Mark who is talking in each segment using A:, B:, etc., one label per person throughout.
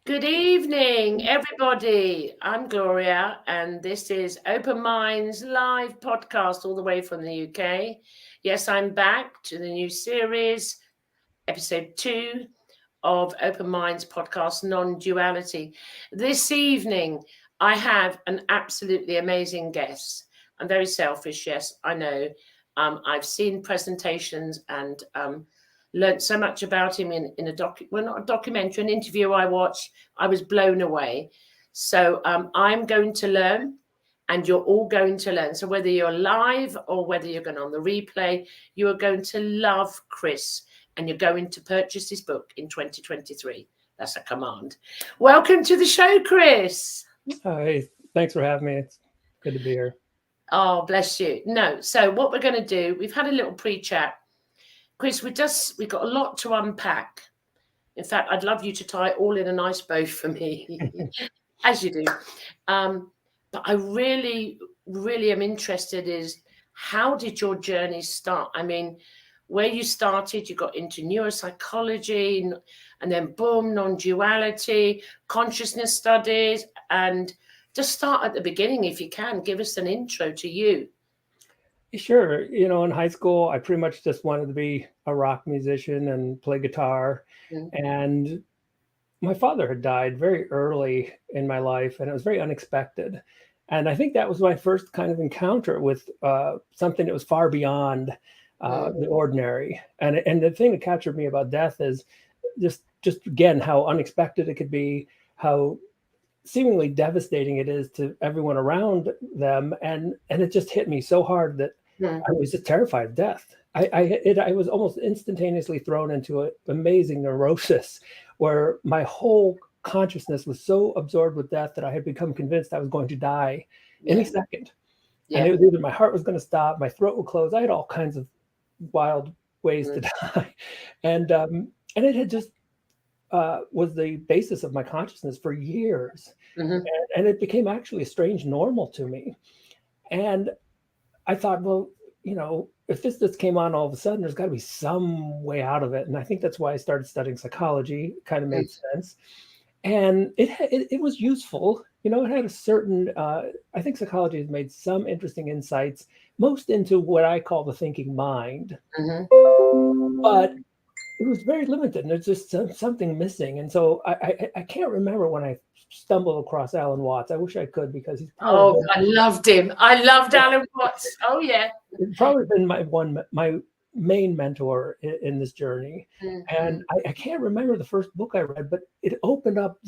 A: Good evening, everybody. I'm Gloria, and this is Open Minds live podcast all the way from the UK. Yes, I'm back to the new series, episode 2 of Open Minds podcast, Non Duality. This evening, I have an absolutely amazing guest. I'm very selfish, yes, I know. I've seen presentations and learned so much about him in not a documentary, an interview I watched. I was blown away. So I'm going to learn, and you're all going to learn. So whether you're live or whether you're going on the replay, you are going to love Chris, and you're going to purchase his book in 2023. That's a command. Welcome to the show, Chris.
B: Hi, thanks for having me. It's good to be here.
A: Oh, bless you. No, so what we're going to do, we've had a little pre-chat. Chris, we've got a lot to unpack. In fact, I'd love you to tie it all in a nice bow for me, as you do. But I really, really am interested is how did your journey start? I mean, where you started, you got into neuropsychology, and then boom, non-duality, consciousness studies, and just start at the beginning if you can. Give us an intro to you.
B: Sure. In high school, I pretty much just wanted to be a rock musician and play guitar.
A: Mm.
B: And my father had died very early in my life, and it was very unexpected. And I think that was my first kind of encounter with something that was far beyond the ordinary. And the thing that captured me about death is just again how unexpected it could be, how seemingly devastating it is to everyone around them, and it just hit me so hard that I was just terrified of death. I was almost instantaneously thrown into an amazing neurosis where my whole consciousness was so absorbed with death that I had become convinced I was going to die any second. And it was either my heart was going to stop, my throat would close. I had all kinds of wild ways to die, and it had just was the basis of my consciousness for years. And it became actually a strange normal to me. And I thought, well, if this just came on all of a sudden, there's got to be some way out of it. And I think that's why I started studying psychology. It kind of made sense. And it was useful. It had a certain, I think psychology has made some interesting insights, most into what I call the thinking mind. But it was very limited, and there's just something missing. And so I can't remember when I stumbled across Alan Watts. I wish I could, because he's probably
A: I loved him. I loved Alan Watts. Oh yeah,
B: probably been my main mentor in this journey. And I can't remember the first book I read, but it opened up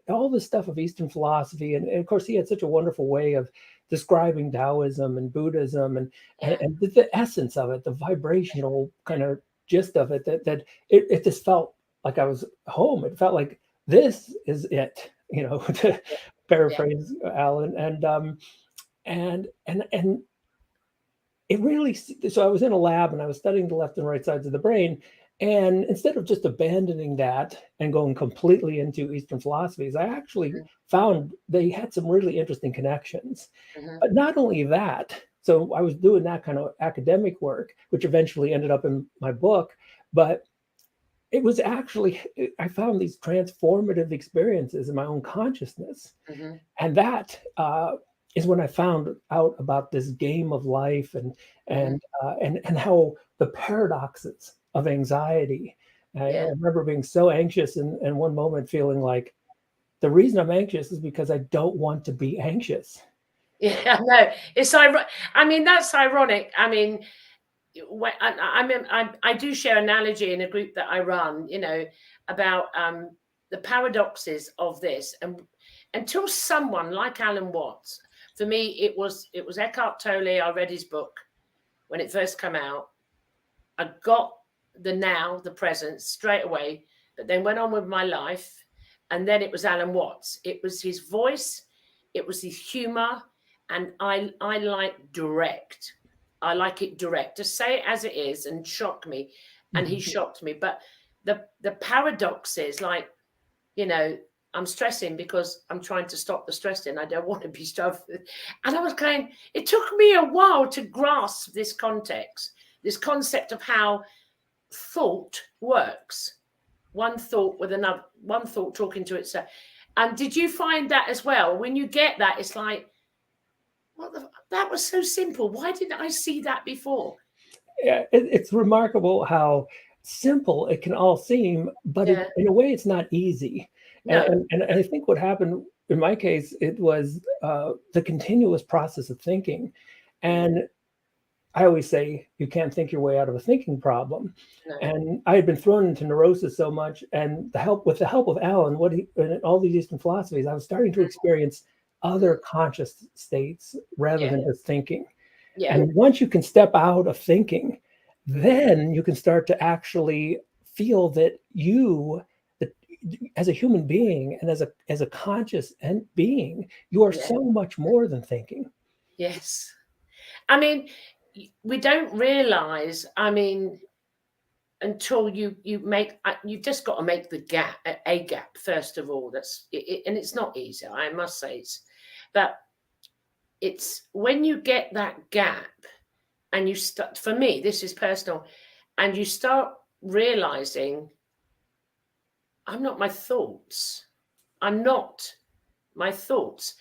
B: all this stuff of Eastern philosophy, and of course he had such a wonderful way of describing Taoism and Buddhism and the essence of it, the vibrational kind of gist of it, that it just felt like I was home. It felt like this is it, to paraphrase Alan. And it really, so I was in a lab and I was studying the left and right sides of the brain. And instead of just abandoning that and going completely into Eastern philosophies, I actually found they had some really interesting connections. But not only that, so I was doing that kind of academic work, which eventually ended up in my book, but it was actually, I found these transformative experiences in my own consciousness. And that is when I found out about this game of life and how the paradoxes of anxiety. I remember being so anxious and one moment feeling like the reason I'm anxious is because I don't want to be anxious.
A: Yeah, no, it's ironic. I mean, that's ironic. I mean, I do share analogy in a group that I run, about the paradoxes of this. And until someone like Alan Watts, for me, it was Eckhart Tolle. I read his book when it first came out. I got the present straight away, but then went on with my life. And then it was Alan Watts. It was his voice. It was his humor. And I like direct. I like it direct. To say it as it is and shock me. And he shocked me. But the paradoxes, like, I'm stressing because I'm trying to stop the stressing. I don't want to be stressed. And I was going, it took me a while to grasp this context, this concept of how thought works. one thought with another, one thought talking to itself. And did you find that as well? When you get that, it's like, that was so simple. Why didn't I see that before?
B: Yeah, it's remarkable how simple it can all seem, but in a way, it's not easy.
A: No.
B: And I think what happened in my case, it was the continuous process of thinking. And I always say you can't think your way out of a thinking problem.
A: No.
B: And I had been thrown into neurosis so much, and with the help of Alan, and all these Eastern philosophies, I was starting to experience other conscious states rather than just thinking.
A: Yeah.
B: And once you can step out of thinking, then you can start to actually feel that as a human being and as a conscious being, you are so much more than thinking.
A: Yes. I mean, we don't realize, I mean, until you've just got to make the gap, a gap, first of all. That's it, and it's not easy, I must say. But it's when you get that gap and you start, for me, this is personal, and you start realizing I'm not my thoughts. I'm not my thoughts.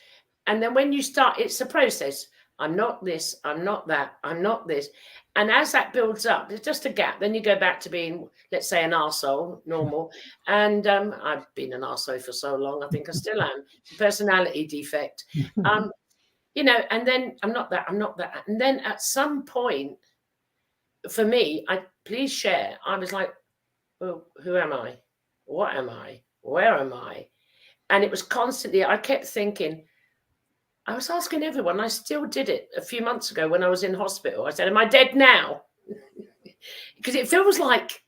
A: And then when you start, it's a process. I'm not this, I'm not that, I'm not this. And as that builds up, it's just a gap. Then you go back to being, let's say, an arsehole, normal. And I've been an arsehole for so long, I think I still am. Personality defect. And then I'm not that, I'm not that. And then at some point, for me, please share, I was like, oh, who am I? What am I? Where am I? And it was constantly, I kept thinking, I was asking everyone, I still did it a few months ago when I was in hospital. I said, am I dead now? Because it feels like,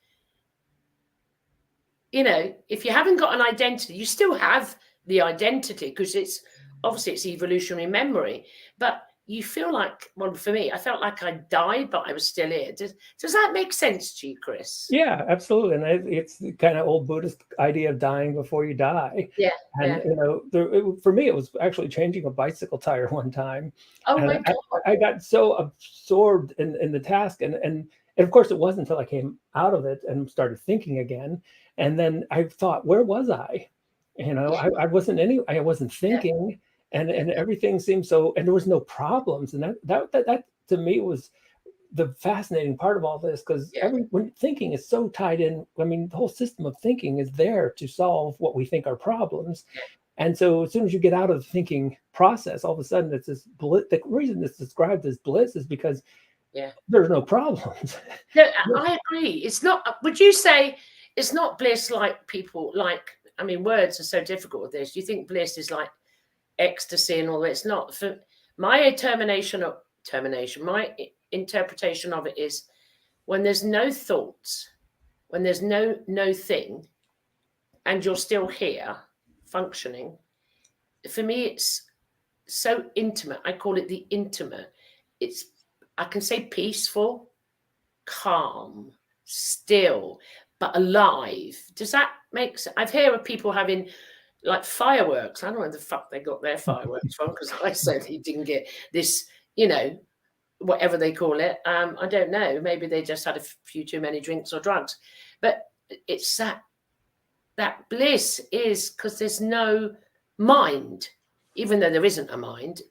A: if you haven't got an identity, you still have the identity because it's evolutionary memory. But you feel like, well, for me, I felt like I died, but I was still here. Does that make sense to you, Chris?
B: Yeah, absolutely. And it's the kind of old Buddhist idea of dying before you die.
A: Yeah.
B: And, for me, it was actually changing a bicycle tire one time.
A: Oh,
B: and
A: my God.
B: I got so absorbed in the task. And of course, it wasn't until I came out of it and started thinking again. And then I thought, where was I? I wasn't thinking. And everything seemed so, and there was no problems. And that to me was the fascinating part of all this, because when thinking is so tied in, I mean, the whole system of thinking is there to solve what we think are problems. And so as soon as you get out of the thinking process, all of a sudden it's this bliss. The reason it's described as bliss is because there's no problems.
A: No, I agree. It's not, would you say it's not bliss like people words are so difficult with this. Do you think bliss is like ecstasy and all that? It's not. For my my interpretation of it is when there's no thoughts, when there's no thing, and you're still here functioning. For me, it's so intimate. I call it the intimate. I can say peaceful, calm, still, but alive. Does that make sense? I've heard of people having like fireworks. I don't know where the fuck they got their fireworks from, because I certainly didn't get this, whatever they call it. I don't know. Maybe they just had a few too many drinks or drugs. But it's that bliss is because there's no mind. Even though there isn't a mind,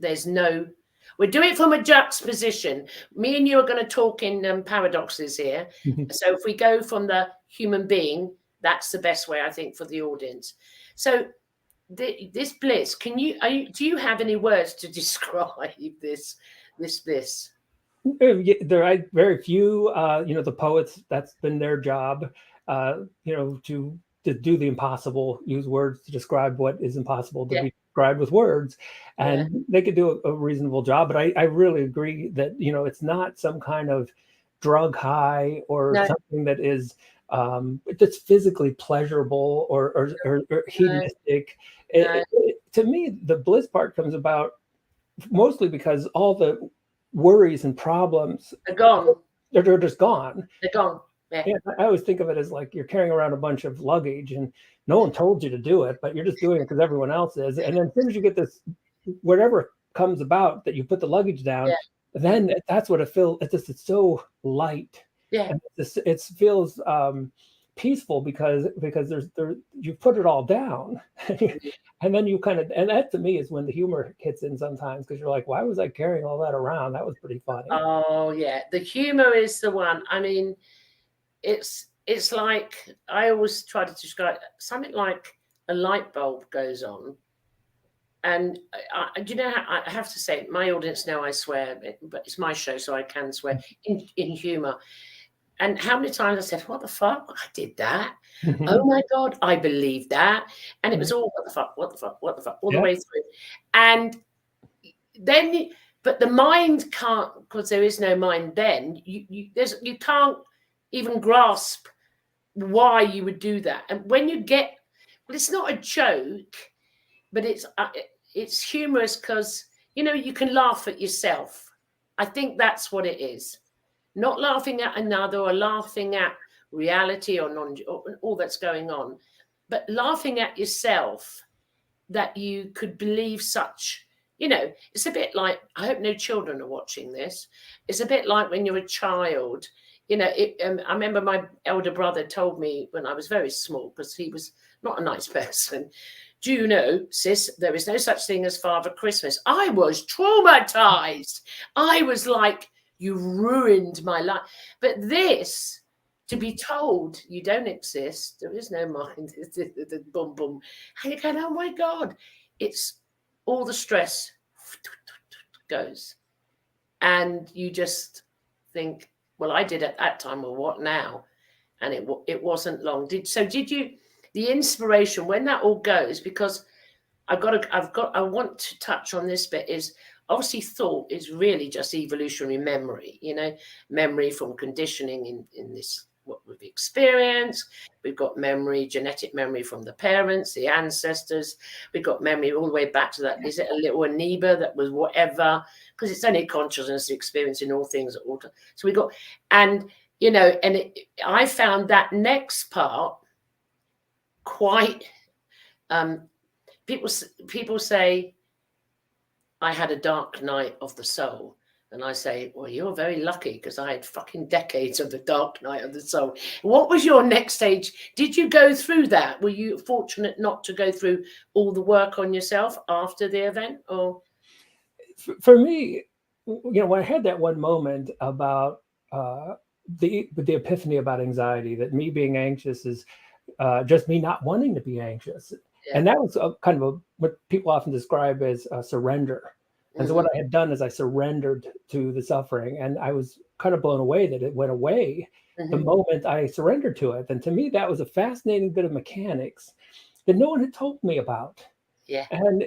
A: we do it from a juxtaposition. Me and you are going to talk in paradoxes here. So if we go from the human being, that's the best way, I think, for the audience. So this bliss, do you have any words to describe this bliss?
B: There are very few, the poets, that's been their job, to do the impossible, use words to describe what is impossible to be described with words. And they could do a reasonable job. But I really agree that, it's not some kind of drug high or something that is that's physically pleasurable or hedonistic. To me, the bliss part comes about mostly because all the worries and problems
A: are gone.
B: They're just gone.
A: They're gone. Yeah.
B: I always think of it as like you're carrying around a bunch of luggage and no one told you to do it, but you're just doing it because everyone else is. And then as soon as you get this, whatever comes about that you put the luggage down, then that's what it feels. It's so light.
A: Yeah.
B: And it feels peaceful because you put it all down. And then you and that to me is when the humor hits in sometimes, because you're like, why was I carrying all that around? That was pretty funny.
A: Oh yeah, the humor is the one. I mean, it's like, I always try to describe something like a light bulb goes on. And do you know how, I have to say, my audience know I swear, but it's my show, so I can swear in humor. And how many times I said, what the fuck? I did that. Oh my God, I believe that. And it was all, what the fuck, what the fuck, what the fuck, all the way through. And then, but the mind can't, because there is no mind then, you can't even grasp why you would do that. And when you get, well, it's not a joke, but it's humorous because, you can laugh at yourself. I think that's what it is. Not laughing at another or laughing at reality or all that's going on, but laughing at yourself, that you could believe such, it's a bit like, I hope no children are watching this. It's a bit like when you're a child, I remember my elder brother told me when I was very small, because he was not a nice person, do you know, sis, there is no such thing as Father Christmas. I was traumatized. I was like, you ruined my life. But this, to be told you don't exist, there is no mind, boom, boom. And you're going, oh my God, it's all the stress goes. And you just think, well, I did at that time, well, what now? And it wasn't long. Did you, the inspiration, when that all goes, because I want to touch on this bit, is obviously thought is really just evolutionary memory, memory from conditioning in this, what we've experienced. We've got memory, genetic memory from the parents, the ancestors. We've got memory all the way back to that. Is it a little amoeba that was whatever? Because it's only consciousness experiencing all things at all times. So we got, and I found that next part quite, people say, I had a dark night of the soul. And I say, well, you're very lucky, because I had fucking decades of the dark night of the soul. What was your next stage? Did you go through that? Were you fortunate not to go through all the work on yourself after the event? Or
B: for me, when I had that one moment about the epiphany about anxiety, that me being anxious is just me not wanting to be anxious. Yeah. And that was kind of what people often describe as surrender. And so what I had done is I surrendered to the suffering, and I was kind of blown away that it went away the moment I surrendered to it. And to me, that was a fascinating bit of mechanics that no one had told me about.
A: Yeah.
B: And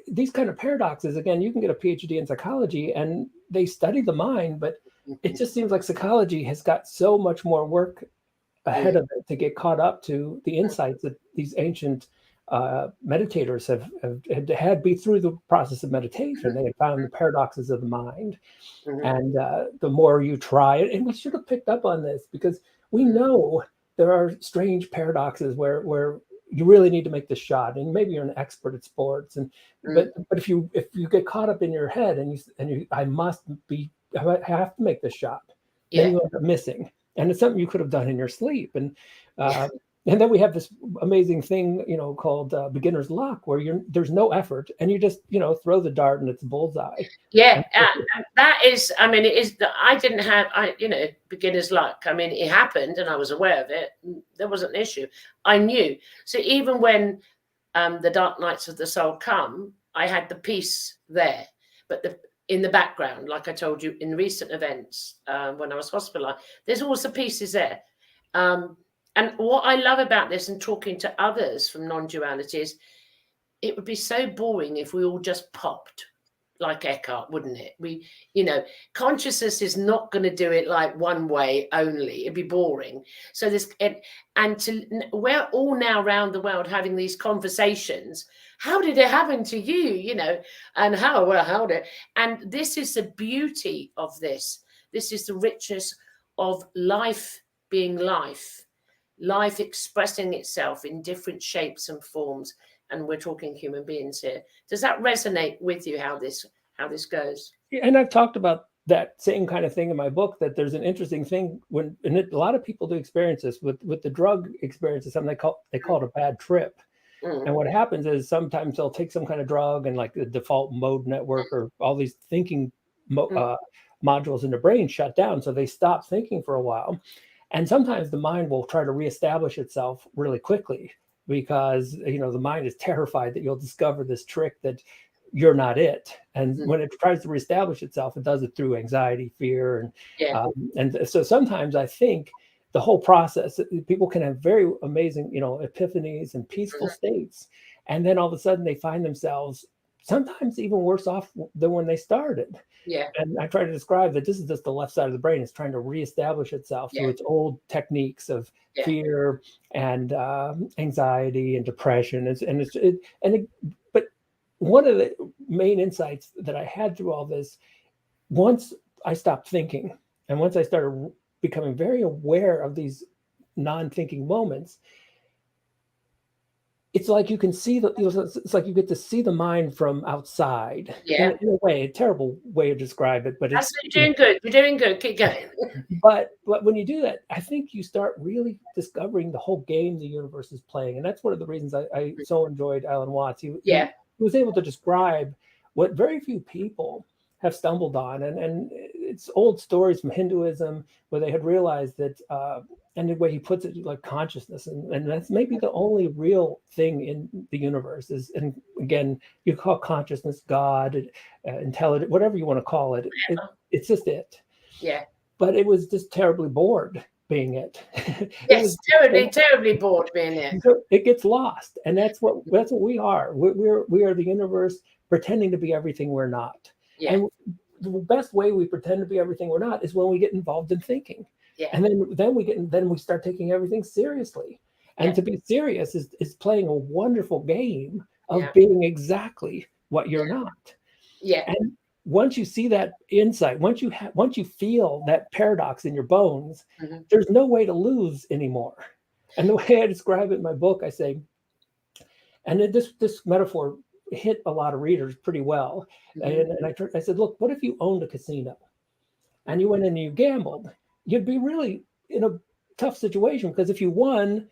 B: these kind of paradoxes, again, you can get a PhD in psychology and they study the mind, but it just seems like psychology has got so much more work ahead of it to get caught up to the insights that these ancient meditators have had be through the process of meditation. They had found the paradoxes of the mind. And the more you try it, and we should have picked up on this, because we know there are strange paradoxes where you really need to make the shot, and maybe you're an expert at sports, but if you get caught up in your head and you I have to make this shot, then you end up missing. And it's something you could have done in your sleep. And then we have this amazing thing, called beginner's luck, where there's no effort, and you just, throw the dart and it's a bullseye.
A: Yeah, that is, I mean, it is that I didn't have, beginner's luck. I mean, it happened and I was aware of it. There wasn't an issue. I knew. So even when the dark nights of the soul come, I had the peace there. But in the background, like I told you in recent events, when I was hospitalized, there's always the pieces there. And what I love about this and talking to others from non-duality is, it would be so boring if we all just popped like Eckhart, wouldn't it? Consciousness is not going to do it like one way only. It'd be boring. So we're all now around the world having these conversations. How did it happen to you? And how did? And this is the beauty of this. This is the richness of life being life expressing itself in different shapes and forms. And we're talking human beings here. Does that resonate with you, how this goes?
B: And I've talked about that same kind of thing in my book, that there's an interesting thing when, and a lot of people do experience this with the drug experience, is something they call it a bad trip. And what happens is sometimes they'll take some kind of drug, and like the default mode network or all these thinking modules in the brain shut down. So they stop thinking for a while. And sometimes the mind will try to reestablish itself really quickly, because, you know, the mind is terrified that you'll discover this trick that you're not it. And when it tries to reestablish itself, it does it through anxiety, fear. And so sometimes I think the whole process, people can have very amazing, you know, epiphanies and peaceful states. And then all of a sudden they find themselves sometimes even worse off than when they started. And I try to describe that this is just the left side of the brain. It's trying to reestablish itself through its old techniques of fear and anxiety and depression. But one of the main insights that I had through all this, once I stopped thinking, and once I started becoming very aware of these non-thinking moments, it's like you can see it's like you get to see the mind from outside. In a way, a terrible way to describe it, but
A: you're doing good. You're doing good. Keep going.
B: But when you do that, I think you start really discovering the whole game the universe is playing. And that's one of the reasons I so enjoyed Alan Watts. He was able to describe what very few people have stumbled on. And it's old stories from Hinduism where they had realized that, and the way he puts it, like consciousness, and that's maybe the only real thing in the universe is, and again, you call consciousness God, intelligent, whatever you want to call it. It's just it. But it was just terribly bored being it.
A: Yes, terribly bored being it.
B: So it gets lost, and that's what we are. We are the universe pretending to be everything we're not. And the best way we pretend to be everything we're not is when we get involved in thinking. And then we start taking everything seriously. And to be serious is playing a wonderful game of being exactly what you're not. And once you see that insight, once you feel that paradox in your bones, there's no way to lose anymore. And the way I describe it in my book, I say, and this metaphor hit a lot of readers pretty well. And I said, look, what if you owned a casino and you went in and you gambled? You'd be really in a tough situation, because if you won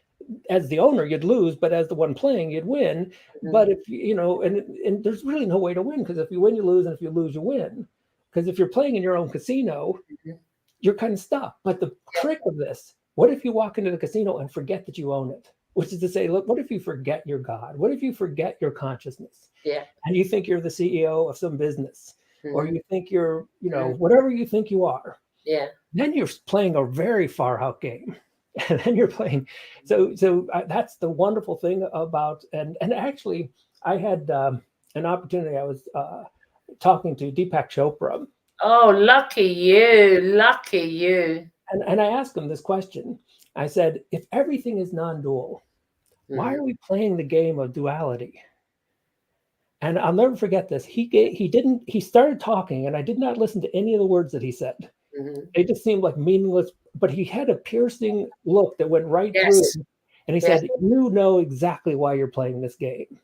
B: as the owner, you'd lose, but as the one playing, you'd win. But if you know, and there's really no way to win, because if you win, you lose, and if you lose, you win. Because if you're playing in your own casino, you're kind of stuck. But the trick of this, what if you walk into the casino and forget that you own it? Which is to say, look, what if you forget your God? What if you forget your consciousness? And you think you're the CEO of some business, or you think you're, you know, whatever you think you are. Then you're playing a very far out game. And then you're playing. So that's the wonderful thing about, and actually I had an opportunity. I was talking to Deepak Chopra.
A: Oh, lucky you.
B: And I asked him this question. I said, if everything is non-dual, why are we playing the game of duality? And I'll never forget this. He started talking, and I did not listen to any of the words that he said. They just seemed like meaningless, but he had a piercing look that went right through him. And he said, you know exactly why you're playing this game.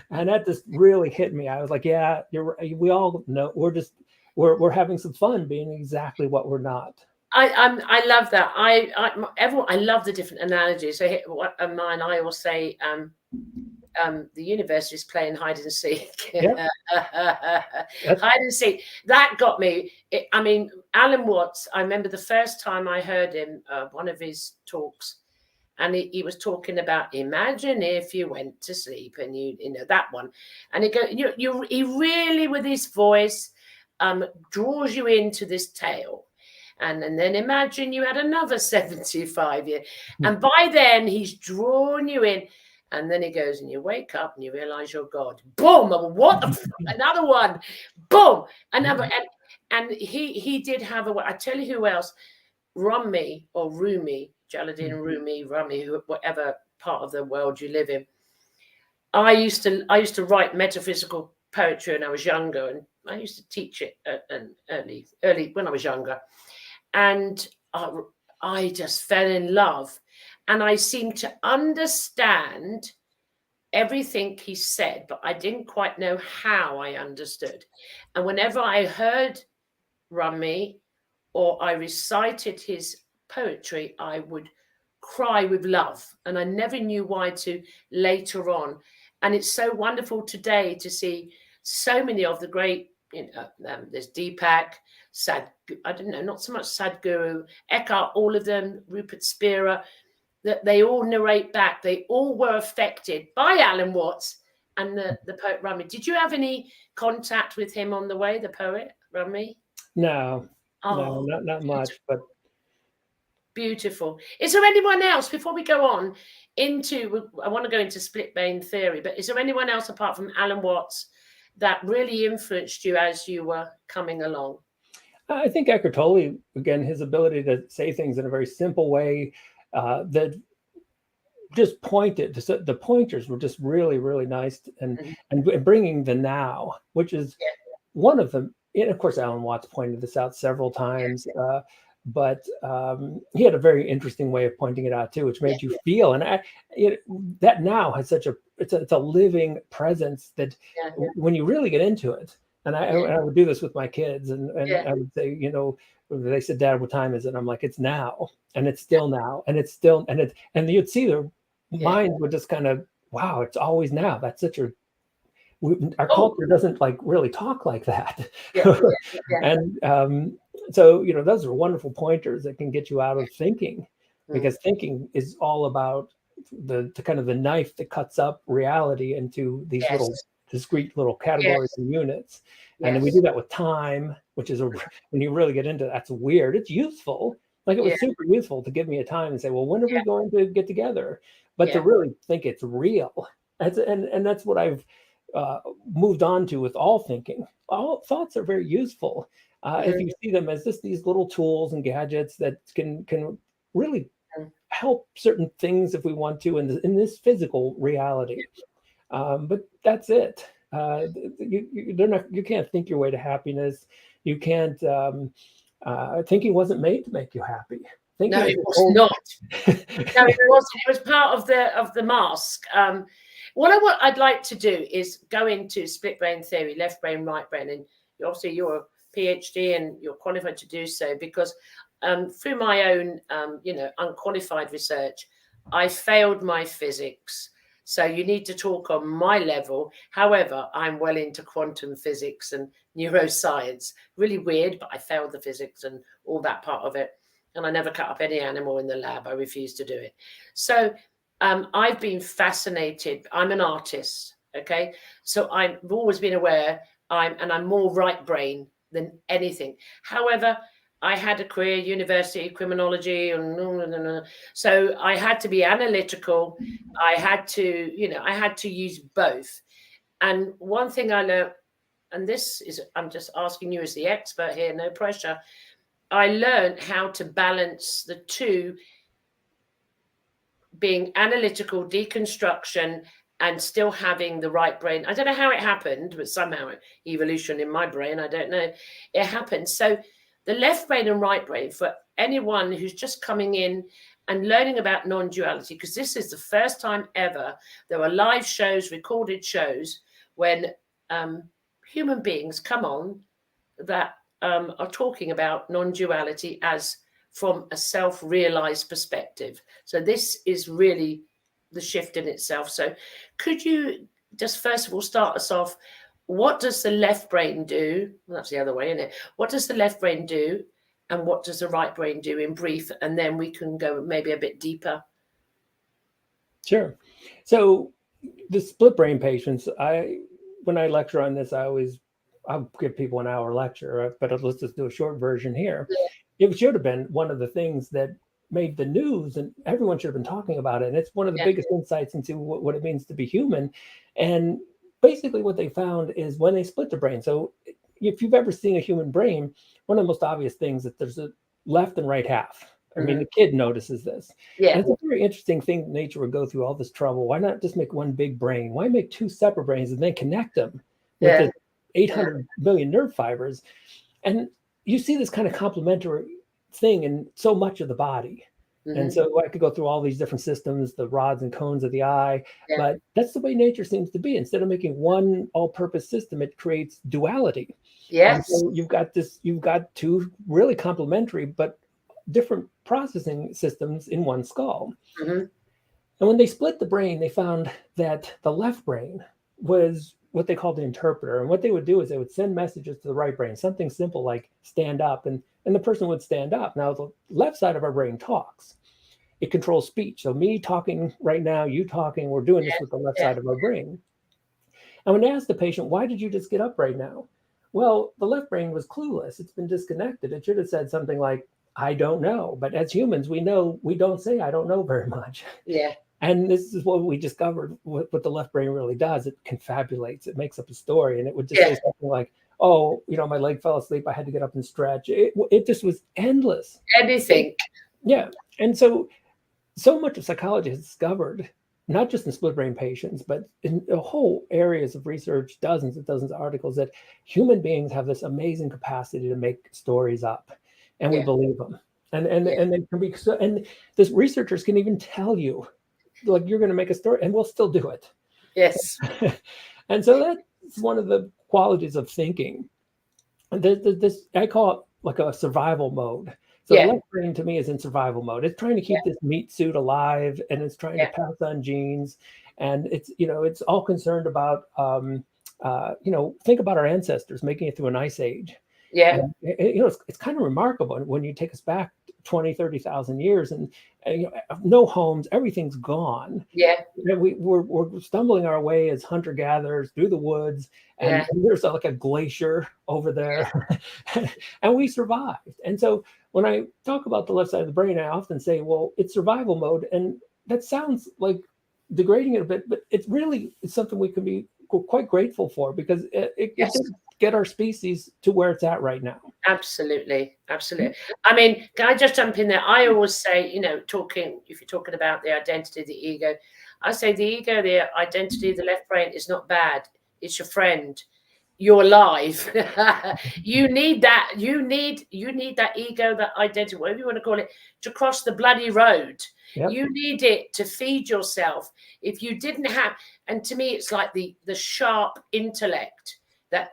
B: And that just really hit me. I was like, yeah, you're right. We all know we're having some fun being exactly what we're not.
A: I love that. I love the different analogies. So mine, I will say, the universe is playing hide and seek. Hide and seek. That got me. I mean, Alan Watts, I remember the first time I heard him, one of his talks, and he was talking about, imagine if you went to sleep, and you know that one. And he really, with his voice, draws you into this tale. And then imagine you had another 75 years. And by then he's drawn you in. And then he goes, and you wake up and you realize you're God. Boom! What the another one? Boom! Another. And he did have I tell you who else? Rumi, Jalaluddin Rumi, whatever part of the world you live in. I used to write metaphysical poetry when I was younger, and I used to teach it early when I was younger. And I just fell in love, and I seemed to understand everything he said, but I didn't quite know how I understood. And whenever I heard Rumi, or I recited his poetry, I would cry with love. And I never knew why to later on. And it's so wonderful today to see so many of the great, there's Deepak, I don't know, not so much Sadhguru, Eckhart, all of them, Rupert Spira, that they all narrate back. They all were affected by Alan Watts and the poet Rumi. Did you have any contact with him on the way, the poet Rumi?
B: No, not much, but
A: beautiful. Is there anyone else before we go on I want to go into split brain theory, but is there anyone else apart from Alan Watts that really influenced you as you were coming along?
B: I think Eckhart Tolle, again, his ability to say things in a very simple way that just pointed. The pointers were just really, really nice, and bringing the now, which is one of them. And of course, Alan Watts pointed this out several times, but he had a very interesting way of pointing it out too, which made you feel. And that now has it's a living presence that when you really get into it. And I would do this with my kids, and I would say, they said, "Dad, what time is it?" I'm like, "It's now," and it's still now, and it's still, and you'd see their mind would just kind of, wow, it's always now. That's such our culture doesn't really talk like that. And so, those are wonderful pointers that can get you out of thinking, because thinking is all about the kind of the knife that cuts up reality into these little discrete little categories and units. And then we do that with time, which is when you really get into it, that's weird. It's useful. Like it was super useful to give me a time and say, well, when are we going to get together? But to really think it's real. And that's what I've moved on to with all thinking. All thoughts are very useful if you see them as just these little tools and gadgets that can really help certain things if we want to in this physical reality. But that's it. You can't think your way to happiness. You can't. Thinking wasn't made to make you happy.
A: No, it was not. No, it wasn't. It was part of the mask. What I'd like to do is go into split brain theory, left brain, right brain, and obviously you're a PhD and you're qualified to do so, because through my own, unqualified research, I failed my physics. So you need to talk on my level. However, I'm well into quantum physics and neuroscience. Really weird, but I failed the physics and all that part of it. And I never cut up any animal in the lab. I refused to do it. So I've been fascinated. I'm an artist, okay? So I've always been aware I'm more right brain than anything. However, I had a career, university, criminology, and so I had to be analytical. I had to use both. And one thing I learned, and this is, I'm just asking you as the expert here, no pressure. I learned how to balance the two, being analytical, deconstruction, and still having the right brain. I don't know how it happened, but somehow evolution in my brain, I don't know, it happened. So the left brain and right brain, for anyone who's just coming in and learning about non-duality, because this is the first time ever there are live shows, recorded shows, when human beings come on that are talking about non-duality as from a self-realized perspective. So this is really the shift in itself. So could you just first of all start us off? What does the left brain do? Well, that's the other way, isn't it? What does the left brain do? And what does the right brain do in brief? And then we can go maybe a bit deeper.
B: Sure. So the split brain patients, when I lecture on this, I'll give people an hour lecture, but let's just do a short version here. It should have been one of the things that made the news, and everyone should have been talking about it. And it's one of the biggest insights into what it means to be human. And basically what they found is when they split the brain. So if you've ever seen a human brain, one of the most obvious things is that there's a left and right half. I mean, the kid notices this. And it's a very interesting thing. Nature would go through all this trouble. Why not just make one big brain? Why make two separate brains and then connect them with the 800 million nerve fibers? And you see this kind of complementary thing in so much of the body. And so I could go through all these different systems, the rods and cones of the eye, but that's the way nature seems to be. Instead of making one all-purpose system, it creates duality. And
A: Yes.
B: so you've got two really complementary but different processing systems in one skull.
A: Mm-hmm.
B: And when they split the brain, they found that the left brain was what they called the interpreter. And what they would do is they would send messages to the right brain, something simple like stand up, and the person would stand up. Now, the left side of our brain talks. It controls speech. So me talking right now, you talking, we're doing this with the left
A: Yeah.
B: side of our brain. And when they asked the patient, why did you just get up right now? Well, the left brain was clueless. It's been disconnected. It should have said something like, I don't know. But as humans, we know we don't say I don't know very much.
A: Yeah.
B: And this is what we discovered what the left brain really does. It confabulates, it makes up a story. And it would just say something like, oh, my leg fell asleep. I had to get up and stretch. It just was endless.
A: Anything.
B: Yeah. And so much of psychology has discovered, not just in split brain patients, but in whole areas of research, dozens and dozens of articles, that human beings have this amazing capacity to make stories up, and we believe them. And they can be so, and this researchers can even tell you, like, you're going to make a story, and we'll still do it.
A: Yes.
B: And so that's one of the qualities of thinking. And this I call it like a survival mode. So the left brain to me is in survival mode. It's trying to keep this meat suit alive, and it's trying to pass on genes, and it's all concerned about think about our ancestors making it through an ice age.
A: Yeah.
B: And, it's kind of remarkable when you take us back 20, 30,000 years, and no homes, everything's gone.
A: Yeah.
B: We're stumbling our way as hunter-gatherers through the woods, and there's like a glacier over there, and we survived. And so when I talk about the left side of the brain, I often say, well, it's survival mode, and that sounds like degrading it a bit, but it's something we can be quite grateful for, because it did get our species to where it's at right now.
A: Absolutely. I mean, can I just jump in there? I always say, if you're talking about the identity, the ego, I say the ego, the identity, the left brain is not bad. It's your friend. You're alive. You need that. You need that ego, that identity, whatever you want to call it, to cross the bloody road.
B: Yep.
A: You need it to feed yourself. If you didn't have, and to me, it's like the sharp intellect that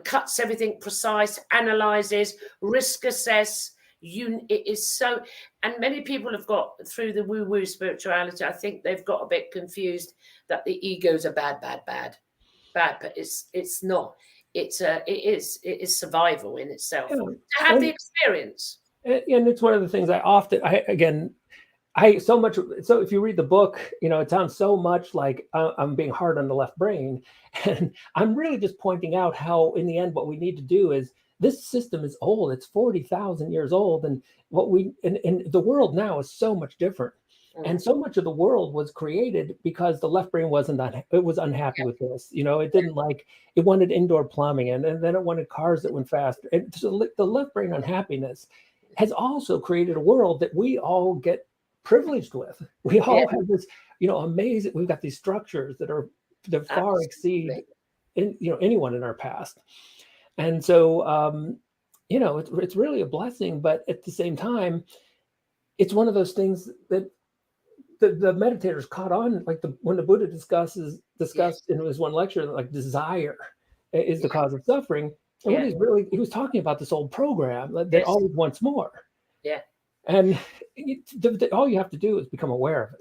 A: cuts everything precise, analyzes, risk assess. It is so, and many people have got through the woo-woo spirituality. I think they've got a bit confused that the egos are bad, but it's not. It is survival in itself to have the experience.
B: And it's one of the things so if you read the book, it sounds so much like I'm being hard on the left brain, and I'm really just pointing out how, in the end, what we need to do is, this system is old. It's 40,000 years old, and the world now is so much different. And so much of the world was created because the left brain was unhappy with this. It wanted indoor plumbing, and then it wanted cars that went faster. And so the left brain unhappiness has also created a world that we all get privileged with. We all have this, amazing. We've got these structures that far exceed anyone in our past. And so it's really a blessing, but at the same time, it's one of those things that the meditators caught on, like when the Buddha discussed in his one lecture, like desire is the cause of suffering. And what he was talking about this old program that always wants more.
A: Yeah.
B: And all you have to do is become aware of it.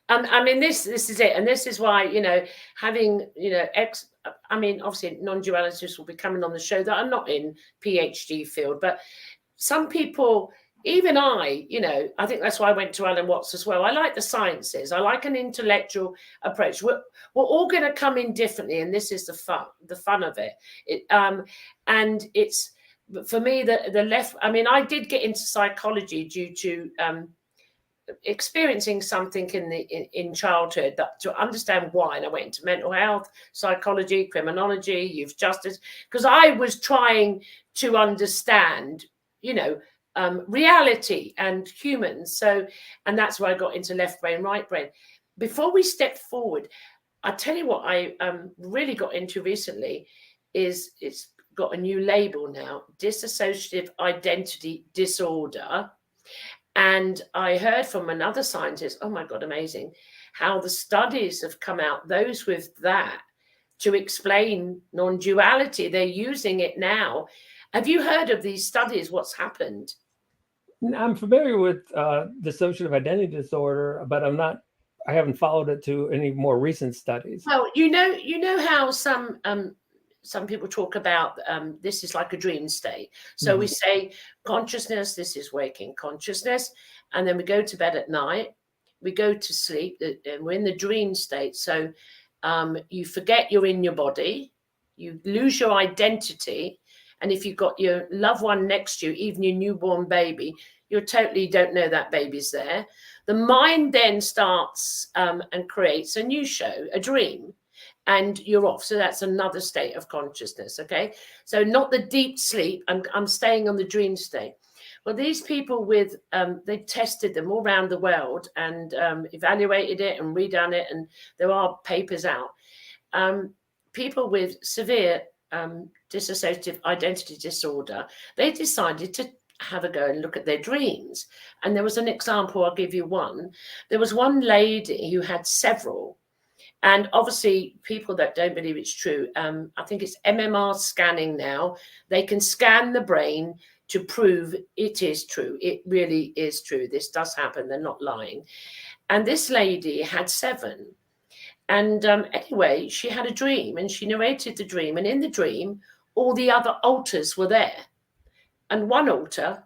A: I mean, this is it. And this is why, having, obviously non-dualists will be coming on the show that are not in PhD field, but some people, even I think that's why I went to Alan Watts as well. I like the sciences. I like an intellectual approach. We're all going to come in differently, and this is the fun of it. And it's, for me, the left. I mean, I did get into psychology due to experiencing something in childhood, that to understand why. And I went into mental health, psychology, criminology, youth justice, because I was trying to understand, reality and humans. So, and that's where I got into left brain, right brain. Before we step forward, I tell you what I really got into recently is it's got a new label now, dissociative identity disorder. And I heard from another scientist, oh my God, amazing, how the studies have come out, those with that to explain non-duality. They're using it now. Have you heard of these studies? What's happened?
B: I'm familiar with dissociative identity disorder, but I haven't followed it to any more recent studies.
A: Well, you know how some people talk about this is like a dream state. So we say consciousness, this is waking consciousness, and then we go to bed at night, we go to sleep, and we're in the dream state. So you forget you're in your body, you lose your identity, and if you've got your loved one next to you, even your newborn baby, you totally don't know that baby's there. The mind then starts and creates a new show, a dream, and you're off. So that's another state of consciousness. Okay. So not the deep sleep. I'm staying on the dream state. Well, these people with, they tested them all around the world and evaluated it and redone it. And there are papers out. People with severe dissociative identity disorder, they decided to have a go and look at their dreams. And there was an example, I'll give you one. There was one lady who had several. And obviously, people that don't believe it's true, I think it's MMR scanning now. They can scan the brain to prove it is true. It really is true. This does happen. They're not lying. And this lady had 7. And anyway, she had a dream and she narrated the dream. And in the dream, all the other alters were there. And one altar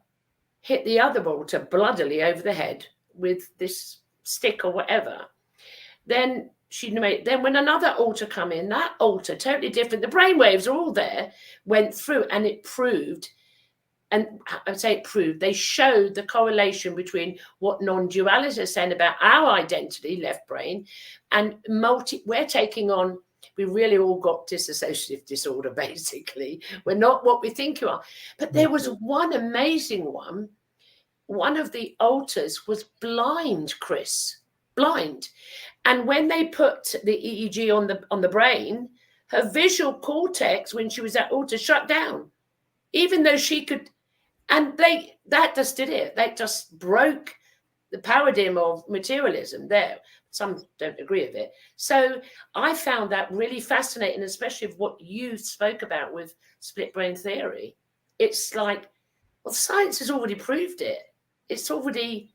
A: hit the other altar bloodily over the head with this stick or whatever. Then then when another altar come in, that altar, totally different, the brainwaves are all there, went through, and it proved, and I would say it proved, they showed the correlation between what non-duality is saying about our identity, left brain, and we're taking on, we really all got dissociative disorder, basically. We're not what we think you are. But there was one amazing one. One of the altars was blind, Chris, blind. And when they put the EEG on the brain, her visual cortex, when she was at altar, shut down, even though she could. And that just did it. That just broke the paradigm of materialism there. Some don't agree with it. So I found that really fascinating, especially of what you spoke about with split brain theory. It's like, well, science has already proved it. It's already,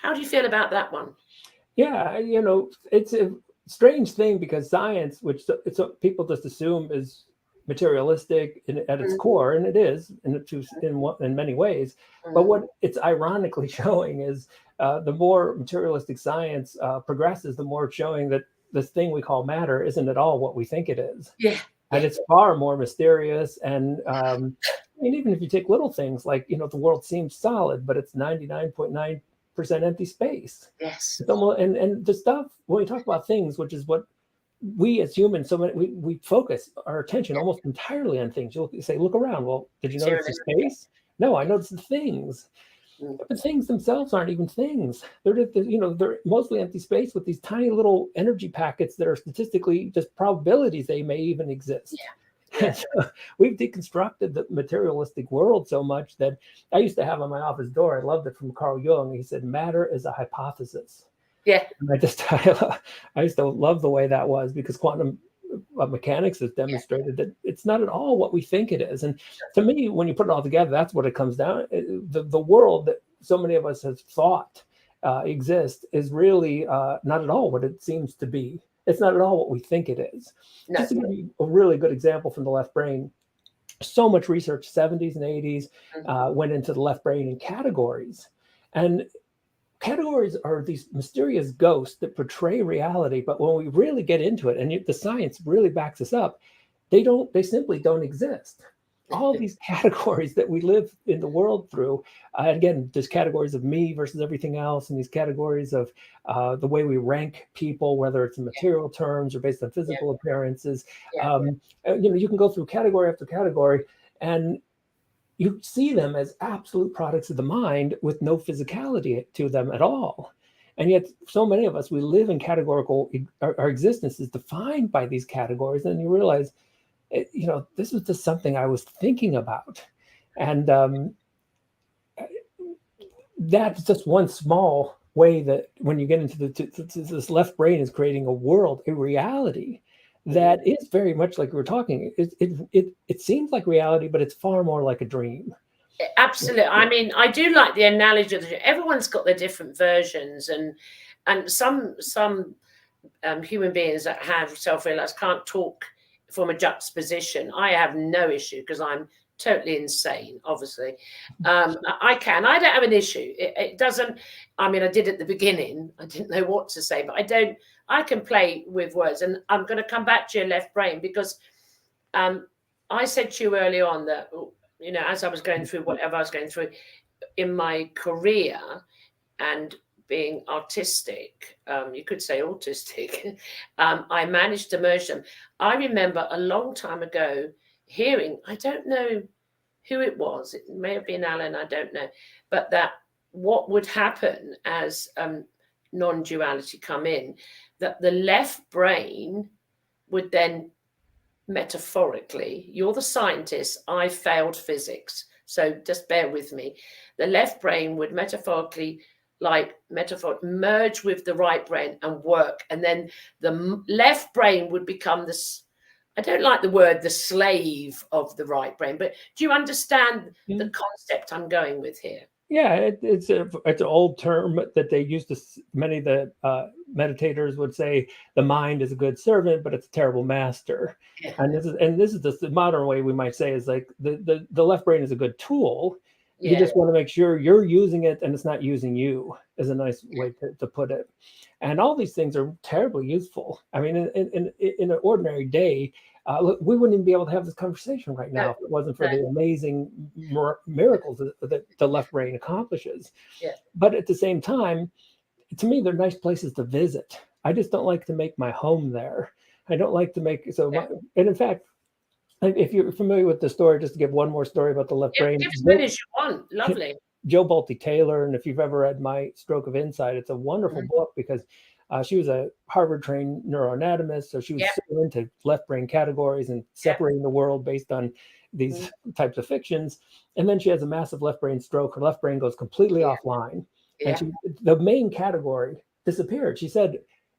A: how do you feel about that one?
B: Yeah, it's a strange thing because science, which people just assume is materialistic at its core, and it is in many ways. But what it's ironically showing is the more materialistic science progresses, the more it's showing that this thing we call matter isn't at all what we think it is.
A: Yeah.
B: And it's far more mysterious. And I mean, even if you take little things like, the world seems solid, but it's 99.9% empty space.
A: Yes.
B: And the stuff, when we talk about things, which is what we as humans, we focus our attention almost entirely on things. You say, look around. Well, did you notice the space? No, I noticed the things. But things themselves aren't even things. They're mostly empty space with these tiny little energy packets that are statistically just probabilities they may even exist. Yeah. So we've deconstructed the materialistic world so much that I used to have on my office door, I loved it, from Carl Jung. He said, matter is a hypothesis.
A: Yeah.
B: And I used to love the way that was, because quantum mechanics has demonstrated that it's not at all what we think it is. And to me, when you put it all together, that's what it comes down. The world that so many of us have thought exists is really not at all what it seems to be. It's not at all what we think it is. No. Just to give you a really good example from the left brain, so much research, 70s and 80s, went into the left brain in categories. And categories are these mysterious ghosts that portray reality. But when we really get into it, and the science really backs us up, they simply don't exist. All these categories that we live in the world through, again, there's categories of me versus everything else, and these categories of the way we rank people, whether it's in material terms or based on physical appearances. You can go through category after category, and you see them as absolute products of the mind with no physicality to them at all. And yet so many of us, we live in categorical, our existence is defined by these categories. And you realize, this was just something I was thinking about. And that's just one small way that when you get into this left brain is creating a world, a reality that is very much like we were talking. It seems like reality, but it's far more like a dream.
A: Absolutely. I mean, I do like the analogy that everyone's got their different versions, and some human beings that have self-realized can't talk from a juxtaposition. I have no issue because I'm totally insane, obviously. I don't have an issue. It doesn't, I mean, I did at the beginning. I didn't know what to say, but I can play with words. And I'm going to come back to your left brain because I said to you early on that, as I was going through whatever I was going through in my career and being artistic, you could say autistic, I managed to merge them. I remember a long time ago hearing, I don't know who it was, it may have been Alan, I don't know, but that what would happen as non-duality come in, that the left brain would then metaphorically, you're the scientist, I failed physics, so just bear with me, the left brain would metaphorically merge with the right brain and work, and then the left brain would become this, I don't like the word the slave of the right brain, but do you understand the concept I'm going with here?
B: Yeah, it's an old term that they used to. Many of the meditators would say the mind is a good servant, but it's a terrible master.
A: Yeah.
B: And this is the modern way we might say is like the left brain is a good tool.
A: Yeah.
B: You just want to make sure you're using it and it's not using you, is a nice way to put it. And all these things are terribly useful. I mean, in an ordinary day, look, we wouldn't even be able to have this conversation right now if it wasn't for the amazing miracles that the left brain accomplishes.
A: Yeah.
B: But at the same time, to me, they're nice places to visit. I just don't like to make my home there. I don't like to make and in fact, if you're familiar with the story, just to give one more story about the left brain.
A: Give as many as you want. Lovely.
B: Joe Bolte Taylor, and if you've ever read My Stroke of Insight, it's a wonderful book because she was a Harvard-trained neuroanatomist, so she was so into left brain categories and separating the world based on these types of fictions. And then she has a massive left brain stroke. Her left brain goes completely offline, and the main category disappeared. She said,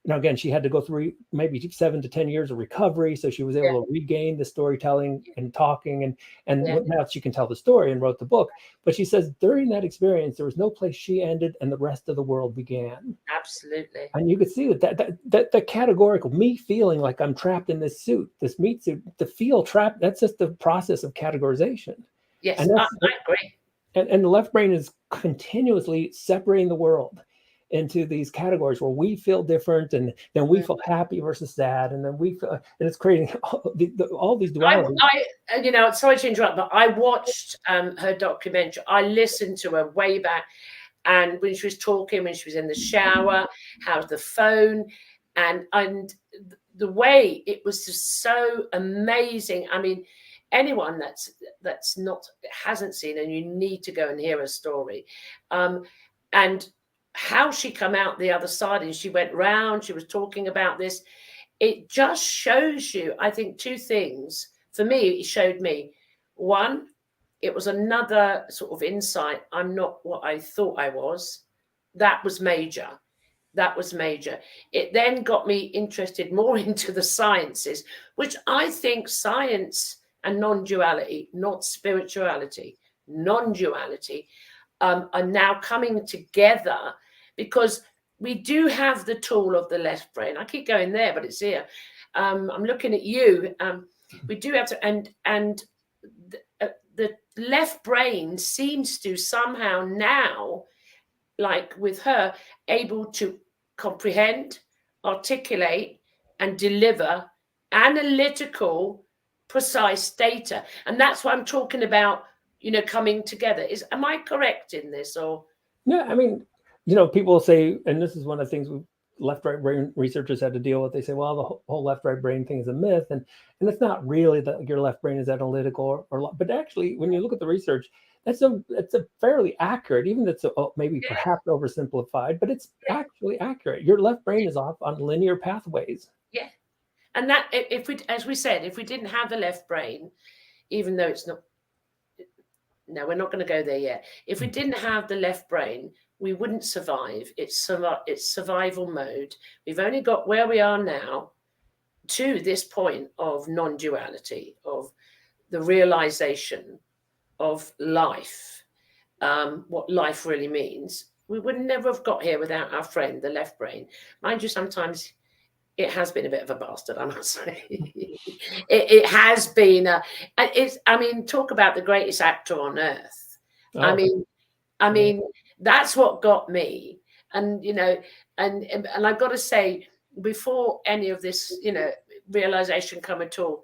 B: again, she had to go through maybe 7 to 10 years of recovery, so she was able to regain the storytelling and talking, and now she can tell the story and wrote the book. But she says during that experience, there was no place she ended and the rest of the world began.
A: Absolutely.
B: And you could see that categorical, me feeling like I'm trapped in this suit, this meat suit, to feel trapped, that's just the process of categorization.
A: Yes, I agree.
B: And the left brain is continuously separating the world into these categories where we feel different, and then we feel happy versus sad, and then we feel, and it's creating all these dualities.
A: Sorry to interrupt, but I watched her documentary. I listened to her way back, and when she was talking, when she was in the shower, how's the phone, and the way it was just so amazing. I mean, anyone hasn't seen, and you need to go and hear her story, and how she come out the other side, and she went round, she was talking about this. It just shows you, I think, two things. For me, it showed me, one, it was another sort of insight. I'm not what I thought I was. That was major. It then got me interested more into the sciences, which I think science and non-duality, not spirituality, non-duality, are now coming together, because we do have the tool of the left brain. I keep going there, but it's here. I'm looking at you. We do have to, and the left brain seems to somehow now, like with her, able to comprehend, articulate, and deliver analytical, precise data. And that's what I'm talking about, coming together. Am I correct in this? Or
B: yeah, I mean, people say, and this is one of the things left-right brain researchers had to deal with. They say, well, the whole left-right brain thing is a myth, and it's not really that your left brain is analytical, but actually, when you look at the research, it's a fairly accurate, even if it's maybe perhaps oversimplified, but it's actually accurate. Your left brain is off on linear pathways.
A: Yeah, and that if we, as we said, if we didn't have the left brain, even though it's not. No, we're not going to go there yet. If we didn't have the left brain, we wouldn't survive. It's survival mode. We've only got where we are now to this point of non-duality, of the realization of life, what life really means, we would never have got here without our friend, the left brain. Mind you, sometimes it has been a bit of a bastard, I must say. it has been. I mean, talk about the greatest actor on earth. I mean, that's what got me. And and I've got to say, before any of this, realization come at all,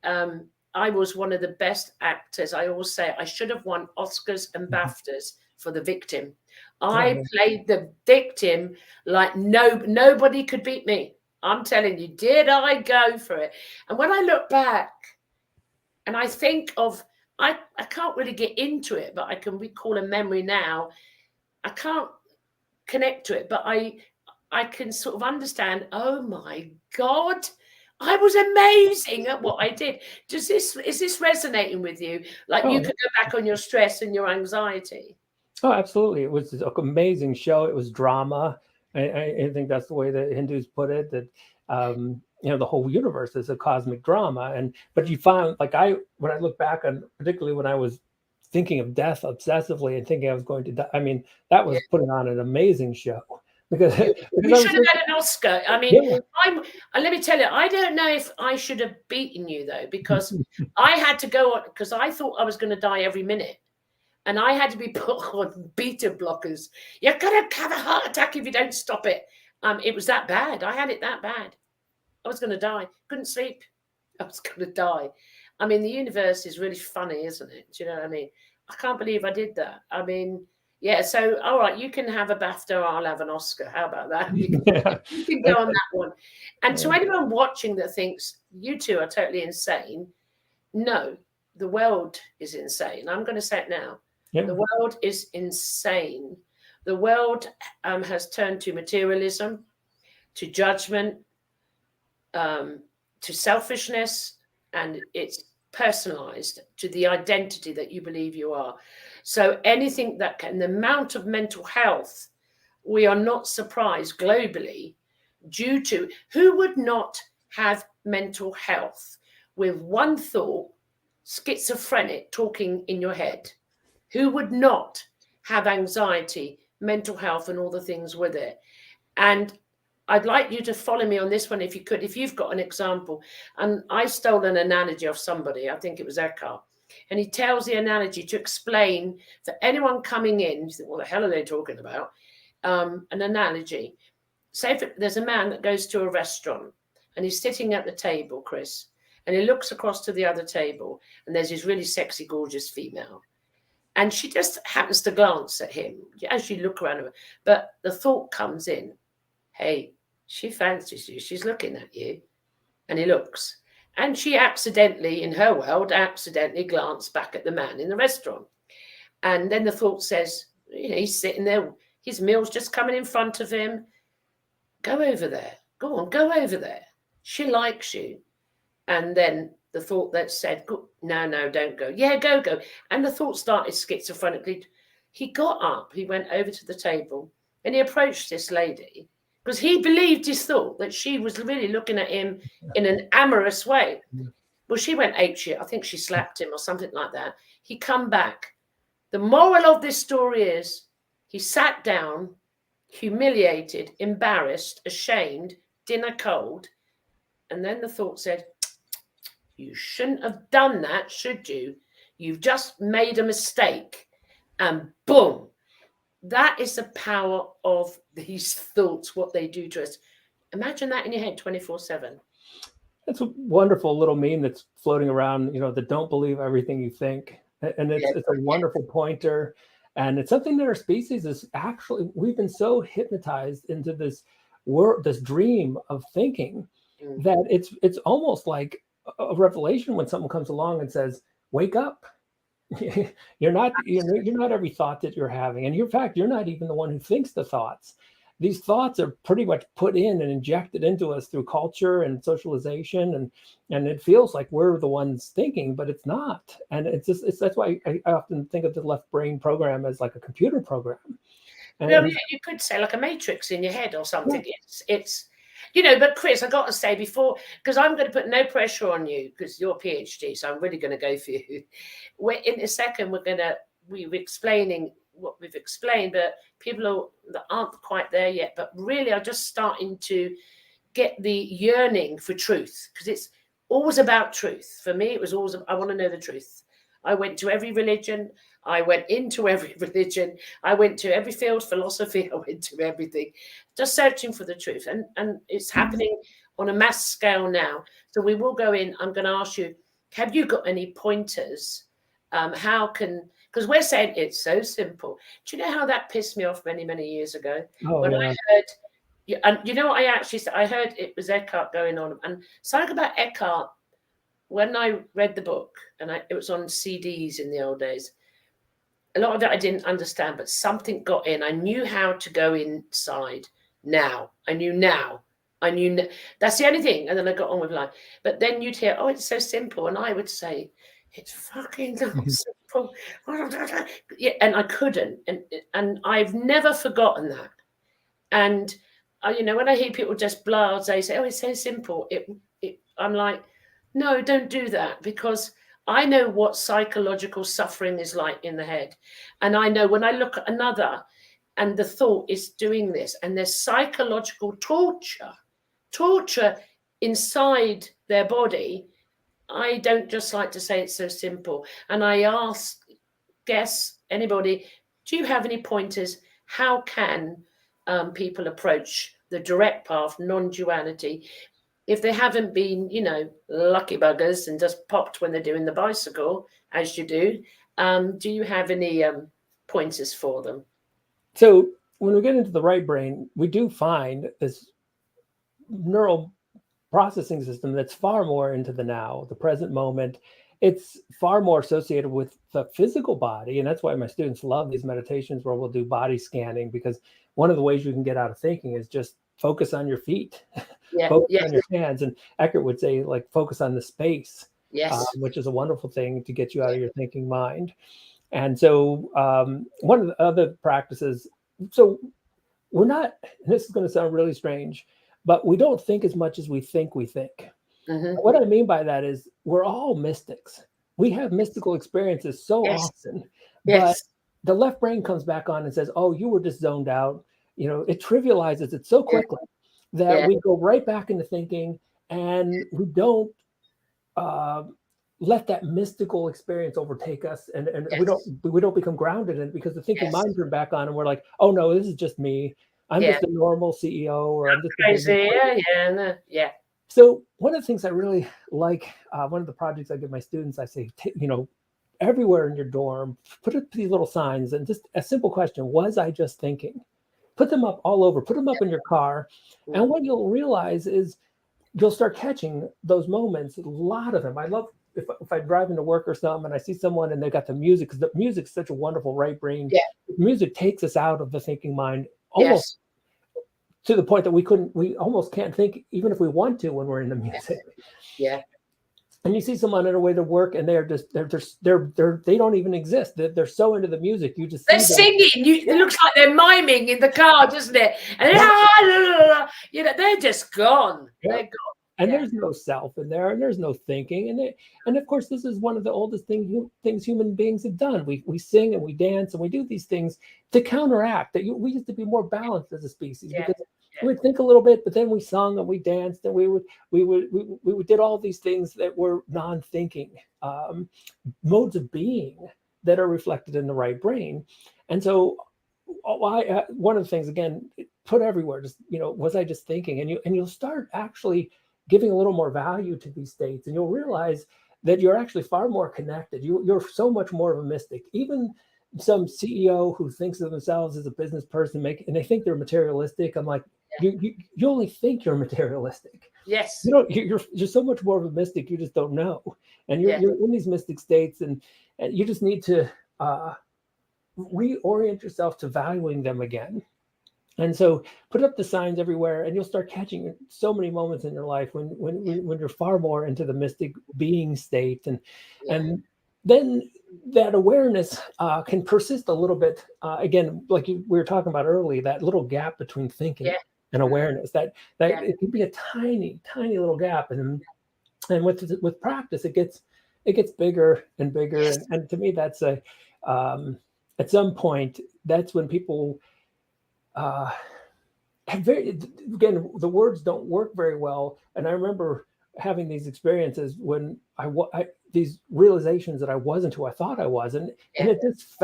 A: I was one of the best actors. I always say I should have won Oscars and BAFTAs for The Victim. I played the victim like nobody could beat me. I'm telling you, did I go for it? And when I look back and I think of, I can't really get into it, but I can recall a memory now. I can't connect to it, but I can sort of understand, oh my God, I was amazing at what I did. Is this resonating with you? Like you could go back on your stress and your anxiety?
B: Oh, absolutely. It was an amazing show. It was drama. I think that's the way the Hindus put it, that the whole universe is a cosmic drama. But you find, like, when I look back on, particularly when I was thinking of death obsessively and thinking I was going to die, I mean, that was putting on an amazing show. Because
A: you should have had an Oscar. I mean, let me tell you, I don't know if I should have beaten you, though, because I had to go on, because I thought I was going to die every minute. And I had to be put on beta blockers. You're going to have a heart attack if you don't stop it. It was that bad. I had it that bad. I was going to die. Couldn't sleep. I was going to die. I mean, the universe is really funny, isn't it? Do you know what I mean? I can't believe I did that. I mean, yeah. So, all right, you can have a BAFTA, or I'll have an Oscar. How about that? You can go on that one. And to anyone watching that thinks you two are totally insane, no, the world is insane. I'm going to say it now. Yeah. The world is insane. The world has turned to materialism, to judgment, to selfishness, and it's personalized to the identity that you believe you are. So anything that can, the amount of mental health, we are not surprised globally due to, who would not have mental health with one thought, schizophrenic talking in your head? Who would not have anxiety, mental health, and all the things with it? And I'd like you to follow me on this one, if you could, if you've got an example. And I stole an analogy of somebody, I think it was Eckhart, and he tells the analogy to explain for anyone coming in, you think, what the hell are they talking about? An analogy. Say if there's a man that goes to a restaurant and he's sitting at the table, Chris, and he looks across to the other table, and there's this really sexy, gorgeous female. And she just happens to glance at him as you look around her. But the thought comes in, hey, she fancies you. She's looking at you. And he looks. And she accidentally, in her world, glanced back at the man in the restaurant. And then the thought says, he's sitting there. His meal's just coming in front of him. Go over there. Go on, go over there. She likes you. And then the thought that said, no, don't go. Yeah, go. And the thought started schizophrenically. He got up, he went over to the table, and he approached this lady because he believed his thought that she was really looking at him in an amorous way. Well, she went apeshit. I think she slapped him or something like that. He come back. The moral of this story is he sat down, humiliated, embarrassed, ashamed, dinner cold. And then the thought said, you shouldn't have done that, should you? You've just made a mistake. And boom. That is the power of these thoughts, what they do to us. Imagine that in your head 24/7.
B: It's a wonderful little meme that's floating around, that don't believe everything you think. And it's a wonderful pointer. And it's something that our species is actually, we've been so hypnotized into this dream of thinking that it's almost like a revelation when someone comes along and says, wake up. You're not every thought that you're having. And in fact, you're not even the one who thinks the thoughts. These thoughts are pretty much put in and injected into us through culture and socialization. And it feels like we're the ones thinking, but it's not. And that's why I often think of the left brain program as like a computer program.
A: You could say like a matrix in your head or something. Yeah. But Chris, I got to say before, because I'm going to put no pressure on you because you're a PhD, so I'm really going to go for you. In a second, we're explaining what we've explained, but people that aren't quite there yet, but really are just starting to get the yearning for truth, because it's always about truth. For me, it was always, I want to know the truth. I went to every religion. I went into every religion. I went to every field, philosophy. I went to everything, just searching for the truth. And it's happening on a mass scale now. So we will go in. I'm going to ask you, have you got any pointers? Because we're saying it's so simple. Do you know how that pissed me off many, many years ago? When I heard, and I heard it was Eckhart going on. And something about Eckhart, when I read the book, and it was on CDs in the old days, a lot of it I didn't understand, but something got in. I knew how to go inside now. I knew that's the only thing. And then I got on with life. But then you'd hear, oh, it's so simple. And I would say, it's fucking not simple. Yeah, and I couldn't. And I've never forgotten that. And, when I hear people just blase say, oh, it's so simple, I'm like, no, don't do that, because I know what psychological suffering is like in the head. And I know when I look at another and the thought is doing this, and there's psychological torture inside their body, I don't just like to say it's so simple. And I guess anybody, do you have any pointers? How can people approach the direct path, non-duality, if they haven't been, lucky buggers and just popped when they're doing the bicycle, as you do? Do you have any pointers for them?
B: So when we get into the right brain, we do find this neural processing system that's far more into the now, the present moment. It's far more associated with the physical body. And that's why my students love these meditations where we'll do body scanning, because one of the ways you can get out of thinking is just focus on your feet, focus on your hands. And Eckhart would say, like, focus on the space, which is a wonderful thing to get you out of your thinking mind. And so one of the other practices, so we're not, and this is going to sound really strange, but we don't think as much as we think we think. Mm-hmm. What I mean by that is we're all mystics. We have mystical experiences so often, but the left brain comes back on and says, oh, you were just zoned out. It trivializes it so quickly that we go right back into thinking, and we don't let that mystical experience overtake us, and we don't become grounded in it, because the thinking mind turned back on, and we're like, oh no, this is just me. I'm just a normal CEO, or I'm just
A: crazy.
B: So one of the things I really like, one of the projects I give my students, I say, everywhere in your dorm, put up these little signs, and just a simple question: was I just thinking? Put them up all over. Put them up in your car, and what you'll realize is you'll start catching those moments. A lot of them. I love if I drive into work or something, and I see someone and they got the music, because the music's such a wonderful right brain. Music takes us out of the thinking mind almost. To the point that we almost can't think, even if we want to, when we're in the music. And you see someone on their way to work, and they don't even exist. They're so into the music. You just
A: they're singing. It looks like they're miming in the car, doesn't it? And they're just gone. They're gone.
B: And there's no self in there, and there's no thinking. And of course, this is one of the oldest things human beings have done. We sing and we dance and we do these things to counteract that. We used to be more balanced as a species, because we would think a little bit, but then we sung and we danced, and we did all these things that were non-thinking modes of being that are reflected in the right brain. And so one of the things, again, put everywhere, just, was I just thinking? And you'll start actually giving a little more value to these states, and you'll realize that you're actually far more connected. You're so much more of a mystic. Even some CEO who thinks of themselves as a business person, and they think they're materialistic. I'm like, you only think you're materialistic.
A: Yes.
B: You're so much more of a mystic. You just don't know. And you're in these mystic states, and you just need to reorient yourself to valuing them again. And so put up the signs everywhere, and you'll start catching so many moments in your life when you're far more into the mystic being state. And then that awareness can persist a little bit. Again, like we were talking about earlier, that little gap between thinking. and awareness. That
A: Yeah.
B: it can be a tiny little gap, and with practice it gets bigger and bigger.
A: Yes.
B: And to me, that's a at some point, that's when people again, the words don't work very well. And I remember having these experiences when these realizations that I wasn't who I thought I was, and
A: Yeah.
B: it just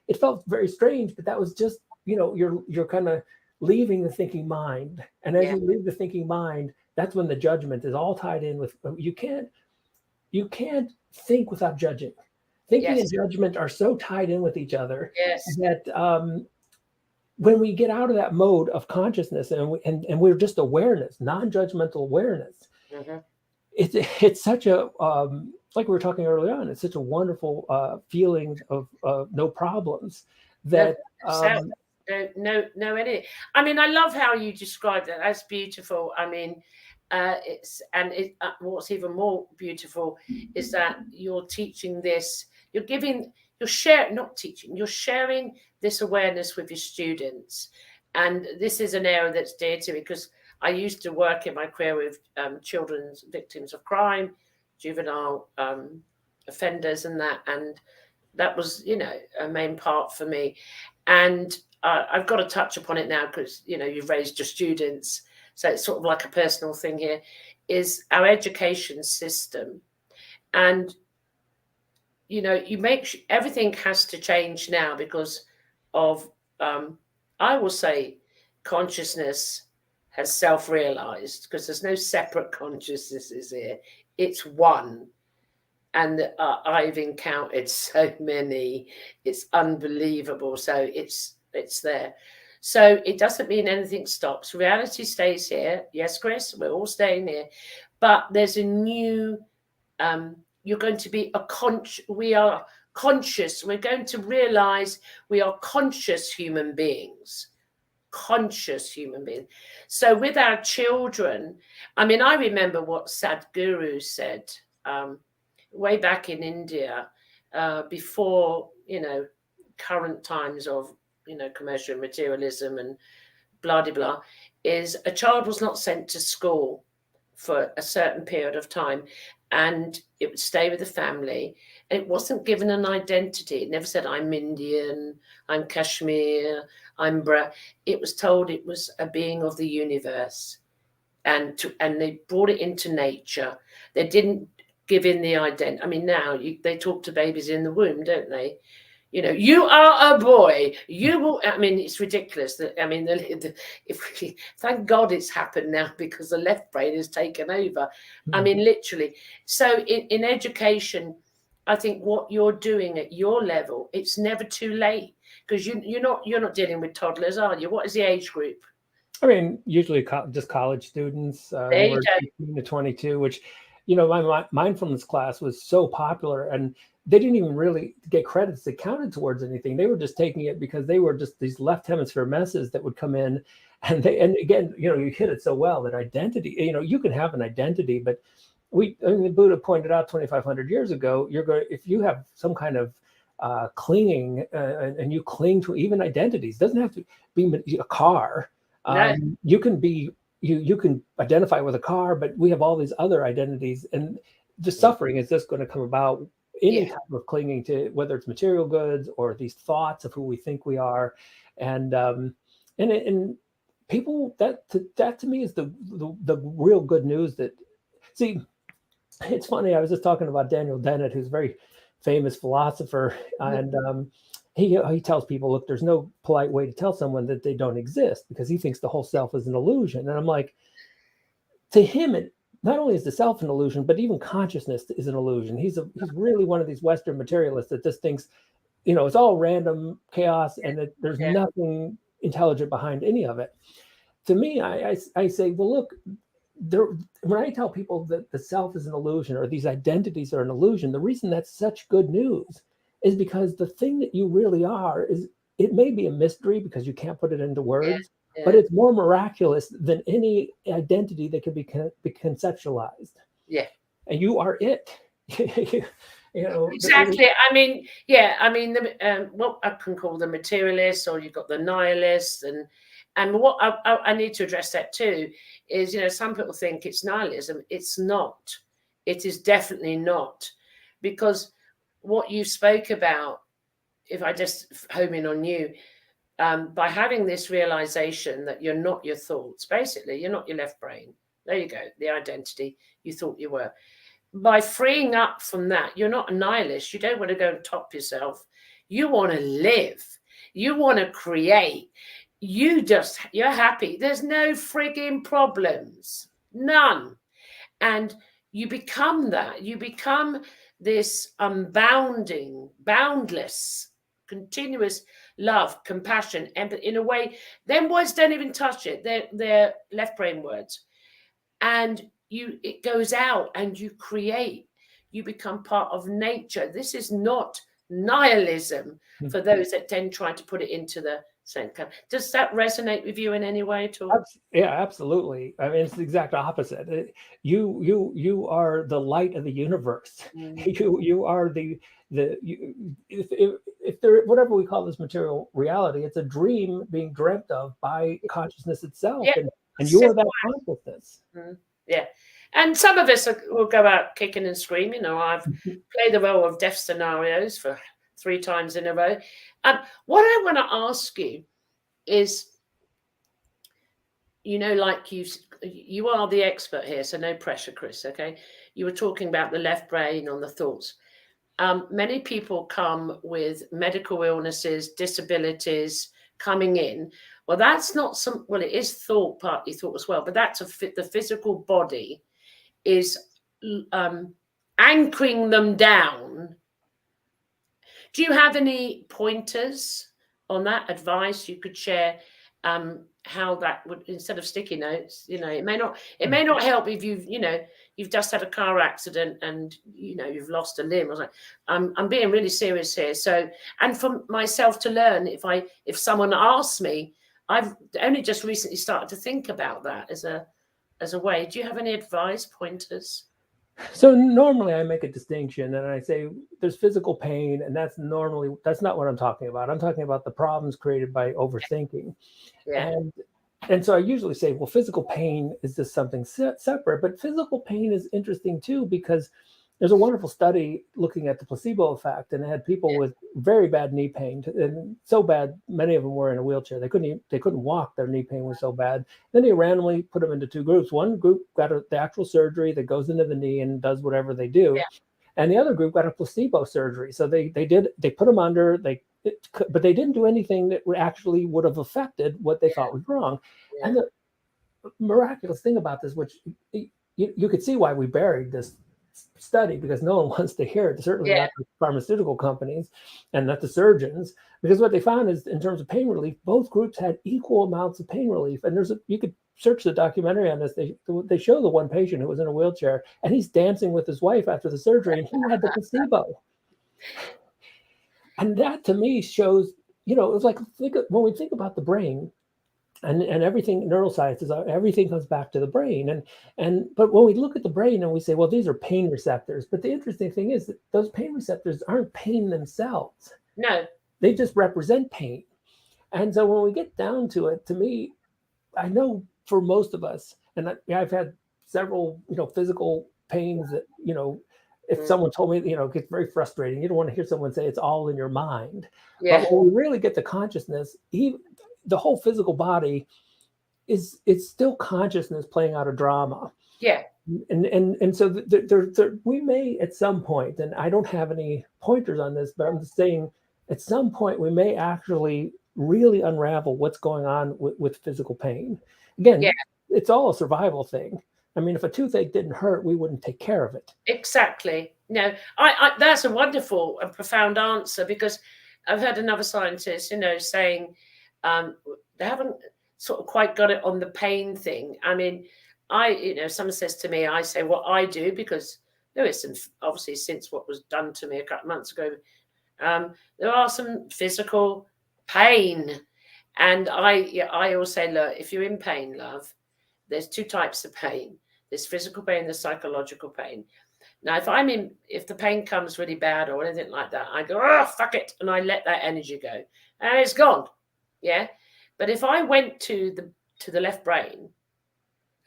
B: it felt very strange. But that was just, you're kind of leaving the thinking mind, and as
A: Yeah.
B: you leave the thinking mind, that's when the judgment is all tied in with. You can't think without judging. Thinking and
A: Yes.
B: judgment are so tied in with each other
A: Yes.
B: that when we get out of that mode of consciousness, and we're just awareness, non-judgmental awareness,
A: Mm-hmm.
B: it's such a like we were talking earlier on, it's such a wonderful feeling of no problems that
A: No, anything. I mean, I love how you described that. That's beautiful. I mean, what's even more beautiful is that you're teaching this. Not teaching. You're sharing this awareness with your students, and this is an area that's dear to me because I used to work in my career with children's victims of crime, juvenile offenders, and that was a main part for me. And I've got to touch upon it now because you've raised your students, so it's sort of like a personal thing here, is our education system. And everything has to change now because of I will say consciousness has self-realized, because there's no separate consciousnesses here, it's one. And I've encountered so many, it's unbelievable. So it's there. So it doesn't mean anything stops. Reality stays here. Yes, Chris, we're all staying here. But there's a new, you're going to be we are conscious. We're going to realize we are conscious human beings. Conscious human beings. So with our children, I mean, I remember what Sadhguru said, way back in India, before current times of commercial materialism and blah de blah, is a child was not sent to school for a certain period of time, and it would stay with the family. And it wasn't given an identity. It never said, I'm Indian, I'm Kashmir, I'm It was told it was a being of the universe, and they brought it into nature. They didn't give in the identity. I mean, now they talk to babies in the womb, don't they? You are a boy. You will. I mean, it's ridiculous. That I mean, thank God it's happened now, because the left brain has taken over. I mean, literally. So in education, I think what you're doing at your level, it's never too late, because you're not dealing with toddlers, are you? What is the age group?
B: I mean, usually just college students, anywhere 18 to 22, which, my mindfulness class was so popular, and they didn't even really get credits that counted towards anything. They were just taking it because they were just these left hemisphere messes that would come in. And again, you hit it so well, that identity, you can have an identity, but the Buddha pointed out 2,500 years ago, if you have some kind of clinging, and you cling to even identities, doesn't have to be a car. You can be, you can identify with a car, but we have all these other identities, and the suffering is just going to come about any type of clinging to, whether it's material goods or these thoughts of who we think we are. And people, that to me is the real good news. That, see, it's funny, I was just talking about Daniel Dennett, who's a very famous philosopher, and he tells people, look, there's no polite way to tell someone that they don't exist, because he thinks the whole self is an illusion. And I'm like, to him, not only is the self an illusion, but even consciousness is an illusion. He's really one of these Western materialists that just thinks, it's all random chaos, and that there's nothing intelligent behind any of it. To me, I say, well, look, when I tell people that the self is an illusion, or these identities are an illusion, the reason that's such good news is because the thing that you really are it may be a mystery because you can't put it into words, but it's more miraculous than any identity that can be conceptualized.
A: Yeah.
B: And you are it.
A: Exactly. I mean, what I can call the materialists, or you've got the nihilists, and And what I need to address that too is, some people think it's nihilism. It's not. It is definitely not. Because what you spoke about, if I just home in on you, by having this realization that you're not your thoughts, basically, you're not your left brain. There you go, the identity you thought you were. By freeing up from that, you're not a nihilist. You don't want to go and top yourself. You want to live. You want to create. You're happy. There's no frigging problems. None. And you become that. You become this boundless, continuous love, compassion, empathy, in a way. Then words don't even touch it. They're left brain words. And it goes out and you create. You become part of nature. This is not nihilism for those that then try to put it into the same kind. Does that resonate with you in any way at all?
B: Yeah, absolutely. I mean, it's the exact opposite. You are the light of the universe. You are if there, whatever we call this material reality, it's a dream being dreamt of by consciousness itself, and you are that consciousness.
A: Yeah. And some of us will go out kicking and screaming. I've played the role of death scenarios for 3 times in a row. What I want to ask you is, like you are the expert here, so no pressure, Chris, okay? You were talking about the left brain on the thoughts. Many people come with medical illnesses, disabilities coming in. Well, that's not well, it is partly thought as well, but that's the physical body is anchoring them down. Do you have any pointers on that, advice you could share? How that would, instead of sticky notes, it may not help if you've just had a car accident and you've lost a limb. I'm being really serious here. So, and for myself to learn, if someone asks me, I've only just recently started to think about that as a way. Do you have any advice, pointers?
B: So normally I make a distinction and I say there's physical pain, and that's not what I'm talking about. I'm talking about the problems created by overthinking.
A: Yeah.
B: And so I usually say, well, physical pain is just something separate, but physical pain is interesting too, because there's a wonderful study looking at the placebo effect, and it had people with very bad knee pain, and so bad many of them were in a wheelchair. They couldn't walk. Their knee pain was so bad. Then they randomly put them into 2 groups. One group got the actual surgery that goes into the knee and does whatever they do, and the other group got a placebo surgery. So they put them under, but they didn't do anything that actually would have affected what they thought was wrong. And the miraculous thing about this, which you could see why we buried this study, because no one wants to hear it, certainly not the pharmaceutical companies and not the surgeons, because what they found is, in terms of pain relief, both groups had equal amounts of pain relief. And you could search the documentary on this. They show the one patient who was in a wheelchair, and he's dancing with his wife after the surgery, and he had the placebo. And that to me shows, it was like, when we think about the brain, and everything, neuroscience is, everything comes back to the brain. But when we look at the brain and we say, well, these are pain receptors, but the interesting thing is that those pain receptors aren't pain themselves.
A: No,
B: they just represent pain. And so when we get down to it, to me, I know for most of us, and I've had several, physical pains that, if someone told me, it gets very frustrating. You don't want to hear someone say it's all in your mind.
A: Yeah.
B: But when we really get to consciousness, the whole physical body it's still consciousness playing out a drama.
A: Yeah.
B: And so we may at some point, and I don't have any pointers on this, but I'm just saying at some point we may actually really unravel what's going on with physical pain. Again, it's all a survival thing. I mean, if a toothache didn't hurt, we wouldn't take care of it.
A: Exactly. No, I that's a wonderful and profound answer, because I've heard another scientist, saying they haven't sort of quite got it on the pain thing. I mean, someone says to me, I say what I do, because obviously since what was done to me a couple of months ago, there are some physical pain. And I always say, look, if you're in pain, love, there's 2 types of pain. There's physical pain, there's psychological pain. Now, if the pain comes really bad or anything like that, I go, oh, fuck it. And I let that energy go. And it's gone. Yeah. But if I went to the left brain,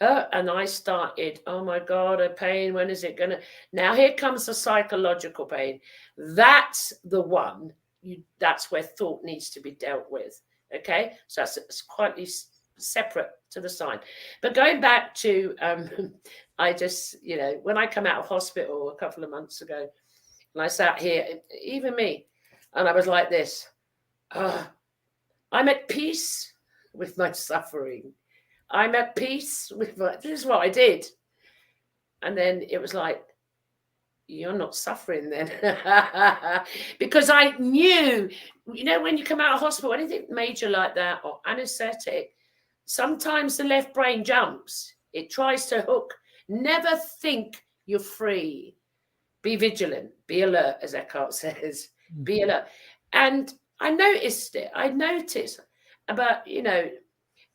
A: and I started, oh my God, a pain. When is it going to? Now here comes the psychological pain. That's the one. That's where thought needs to be dealt with. Okay, so it's quite separate to the side. But going back to, I just, when I come out of hospital a couple of months ago, and I sat here, even me, and I was like this. I'm at peace with my suffering. I'm at peace with this is what I did. And then it was like, you're not suffering then. Because I knew, when you come out of hospital, anything major like that or anesthetic, sometimes the left brain jumps. It tries to hook. Never think you're free. Be vigilant. Be alert, as Eckhart says. Be alert. And I noticed it. I noticed about,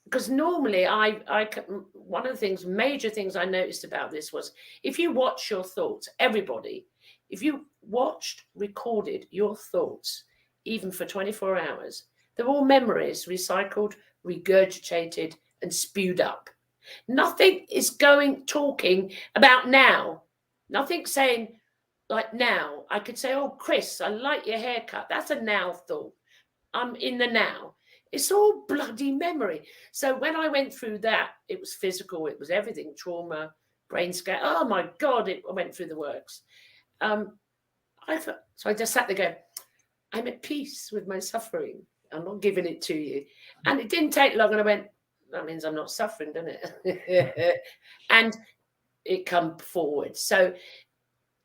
A: because normally one of the major things I noticed about this was if you watch your thoughts, everybody, if you recorded your thoughts, even for 24 hours, they're all memories recycled, regurgitated, and spewed up. Nothing is talking about now. Nothing saying like now. I could say, oh, Chris, I like your haircut. That's a now thought. I'm in the now. It's all bloody memory. So when I went through that, it was physical, it was everything, trauma, brain scan. Oh my God, I went through the works. So I just sat there going, I'm at peace with my suffering. I'm not giving it to you. And it didn't take long. And I went, that means I'm not suffering, doesn't it? And it come forward. So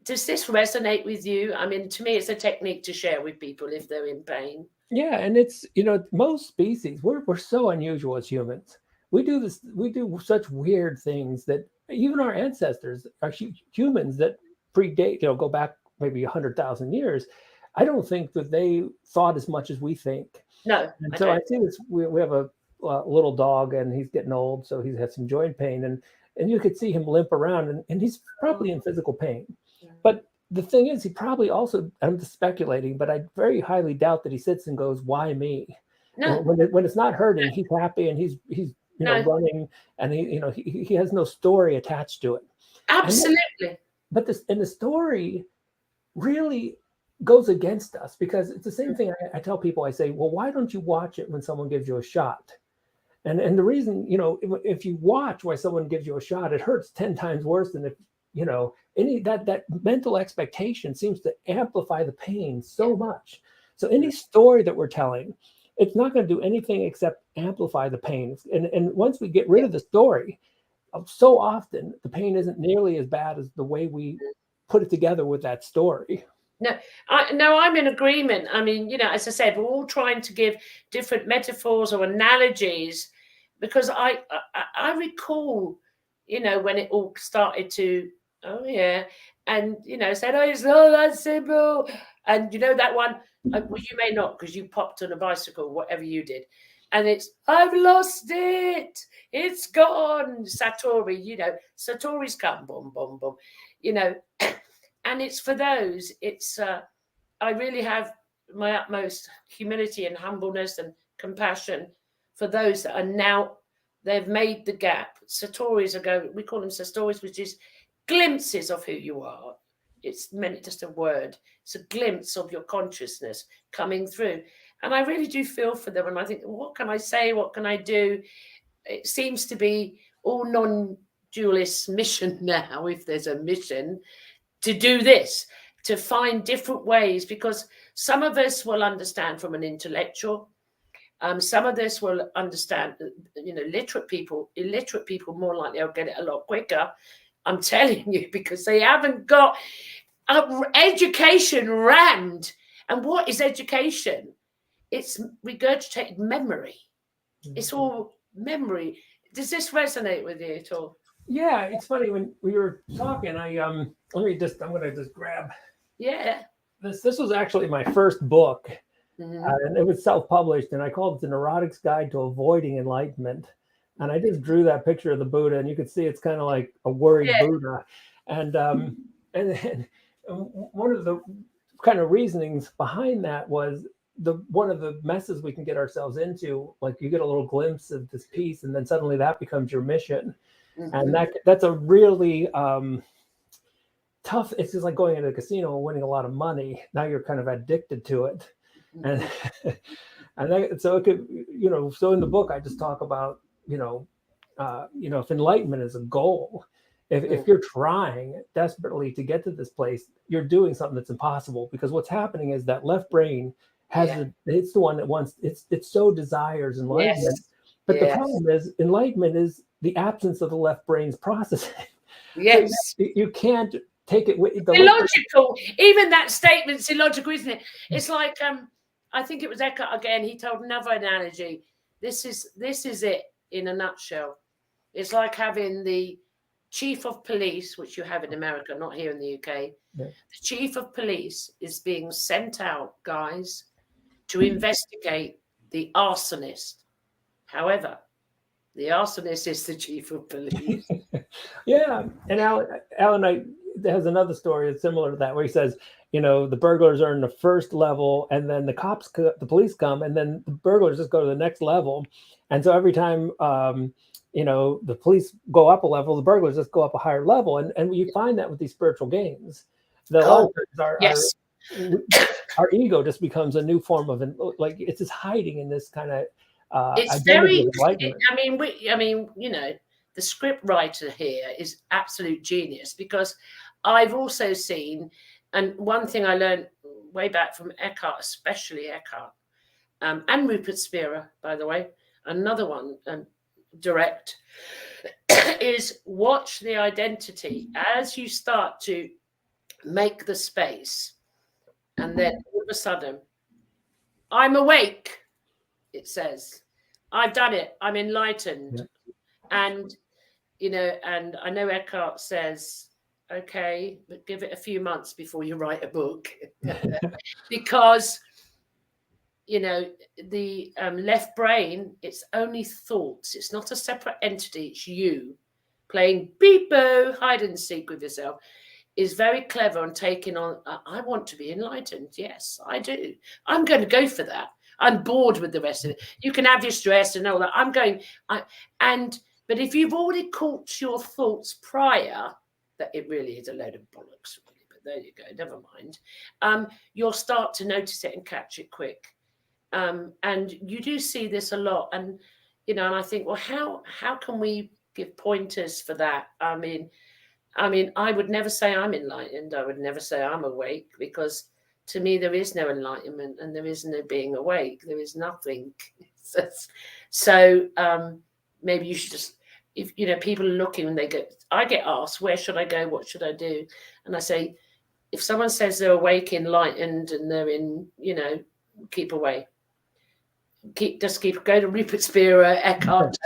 A: does this resonate with you? I mean, to me, it's a technique to share with people if they're in pain.
B: Yeah, and it's, most species, we're so unusual as humans. We do such weird things that even our ancestors are humans that predate, go back maybe 100,000 years. I don't think that they thought as much as we think.
A: No.
B: And so I see this, we have a little dog and he's getting old, so he's had some joint pain, and you could see him limp around and he's probably in physical pain. But the thing is, he probably also, I'm just speculating, but I very highly doubt that he sits and goes, why me?
A: No.
B: When it's not hurting, he's happy and he's running, and he has no story attached to it.
A: Absolutely.
B: But the story really goes against us, because it's the same thing I tell people. I say, well, why don't you watch it when someone gives you a shot? And the reason, if you watch why someone gives you a shot, it hurts 10 times worse than if, that mental expectation seems to amplify the pain so much. So any story that we're telling, it's not going to do anything except amplify the pain. And once we get rid of the story, so often the pain isn't nearly as bad as the way we put it together with that story.
A: No, I'm in agreement. I mean, as I said, we're all trying to give different metaphors or analogies, because I recall, when it all started to, oh yeah, and said, oh, it's not that simple, and that one, well, you may not, because you popped on a bicycle, whatever you did, and it's, I've lost it, it's gone, Satori, Satori's come, boom, boom, boom, and it's for those, it's, I really have my utmost humility and humbleness and compassion for those that are now, they've made the gap. Satori's we call them Satori's, which is glimpses of who you are. It's meant just a word. It's a glimpse of your consciousness coming through. And I really do feel for them. And I think, what can I say? What can I do? It seems to be all non-dualist mission now, if there's a mission, to do this, to find different ways, because some of us will understand from an intellectual, some of us will understand, illiterate people more likely will get it a lot quicker. I'm telling you, because they haven't got education rammed. And what is education? It's regurgitated memory. It's all memory. Does this resonate with you at all?
B: Yeah, it's funny, when we were talking, I'm gonna just grab.
A: Yeah.
B: This was actually my first book,
A: Mm-hmm.
B: And it was self-published, and I called it The Neurotic's Guide to Avoiding Enlightenment. And I just drew that picture of the Buddha, and you could see it's kind of like a worried Buddha. And one of the kind of reasonings behind that was one of the messes we can get ourselves into, like you get a little glimpse of this piece and then suddenly that becomes your mission. And that's a really tough. It's just like going into a casino and winning a lot of money. Now you're kind of addicted to it. And so it could, so in the book I just talk about, if enlightenment is a goal, if you're trying desperately to get to this place, you're doing something that's impossible, because what's happening is that left brain it's the one that wants, it so desires enlightenment. But the problem is enlightenment is the absence of the left brain's processing.
A: Yes.
B: So you can't take it with
A: illogical. Even that statement's illogical, isn't it? It's like I think it was Eckhart again. He told another analogy. This is it in a nutshell. It's like having the chief of police, which you have in America, not here in the UK. The chief of police is being sent out, guys, to investigate the arsonist. However, the arsonist is the chief of police.
B: And Alan has another story that's similar to that, where he says, the burglars are in the first level, and then the police come, and then the burglars just go to the next level. And so every time, the police go up a level, the burglars just go up a higher level. And you find that with these spiritual games. Our ego just becomes a new form of, it's just hiding in this kind of,
A: it's very, the script writer here is absolute genius, because I've also seen, and one thing I learned way back from Eckhart, especially Eckhart, and Rupert Spira, by the way, another one, direct, is watch the identity as you start to make the space, and then all of a sudden, I'm awake. It says, I've done it. I'm enlightened. And, and I know Eckhart says, okay, but give it a few months before you write a book. Because, the left brain, it's only thoughts. It's not a separate entity. It's you playing beep-bo, hide and seek with yourself, is very clever on taking on, I want to be enlightened. Yes, I do. I'm going to go for that. I'm bored with the rest of it. You can have your stress and all that. But if you've already caught your thoughts prior, that it really is a load of bollocks, really, but there you go, never mind. You'll start to notice it and catch it quick. And you do see this a lot. And, and I think, well, how can we give pointers for that? I mean, I would never say I'm enlightened. I would never say I'm awake, because to me, there is no enlightenment and there is no being awake. There is nothing. So maybe you should just, if people are looking and I get asked, where should I go? What should I do? And I say, if someone says they're awake, enlightened, and they're in, keep away. Go to Rupert Spira, Eckhart,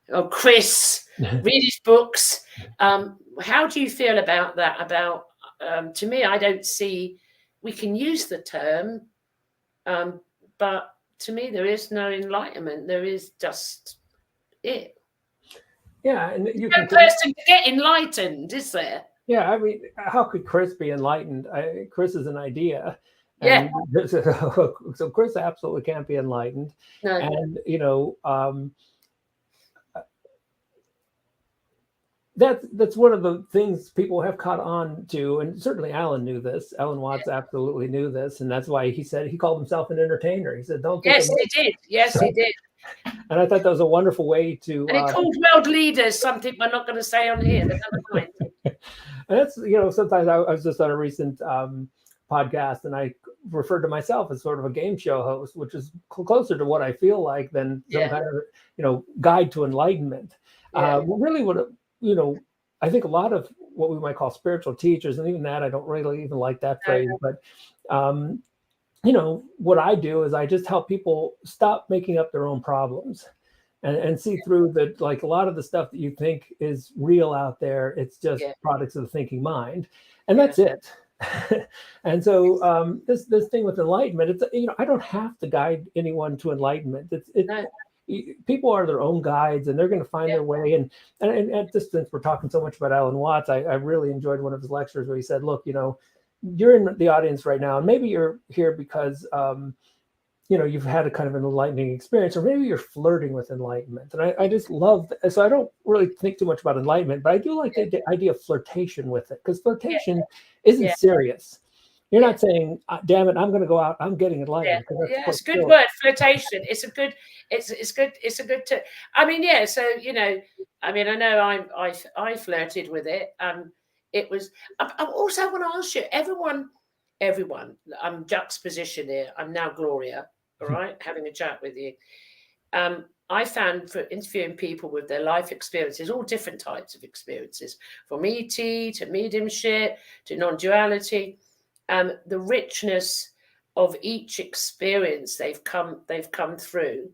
A: or Chris, read his books. How do you feel about that? About, to me, I don't see, we can use the term, but to me, there is no enlightenment. There is just it.
B: Yeah, and
A: no person to get enlightened, is there?
B: Yeah, I mean, how could Chris be enlightened? Chris is an idea.
A: Yeah.
B: So Chris absolutely can't be enlightened.
A: No.
B: And that's one of the things people have caught on to, and certainly Alan knew this. Alan Watts absolutely knew this, and that's why he called himself an entertainer. He said, "Don't."
A: Yes, he did. Yes, he did.
B: And I thought that was a wonderful way to.
A: And he called world leaders something we're not going to say on here.
B: And that's sometimes I was just on a recent podcast, and I referred to myself as sort of a game show host, which is closer to what I feel like than some kind of guide to enlightenment. Really, what I think a lot of what we might call spiritual teachers, and even that, I don't really even like that phrase, but what I do is I just help people stop making up their own problems and see through that, like a lot of the stuff that you think is real out there, it's just products of the thinking mind. And that's it. And so this thing with enlightenment, it's, I don't have to guide anyone to enlightenment. People are their own guides, and they're going to find their way. And at this, since we're talking so much about Alan Watts, I really enjoyed one of his lectures where he said, look, you're in the audience right now, and maybe you're here because you've had a kind of an enlightening experience, or maybe you're flirting with enlightenment. And I just love that. So I don't really think too much about enlightenment, but I do like the idea of flirtation with it, because flirtation isn't serious. You're not saying, damn it, I'm going to go out, I'm getting enlightened.
A: It's a good word, flirtation. It's a good, I mean, so, I mean, I know I flirted with it. It was, I also want to ask you, everyone, I'm juxtaposition here. I'm now Gloria, all right, having a chat with you. I found, for interviewing people with their life experiences, all different types of experiences, from ET to mediumship to non-duality, the richness of each experience they've come through.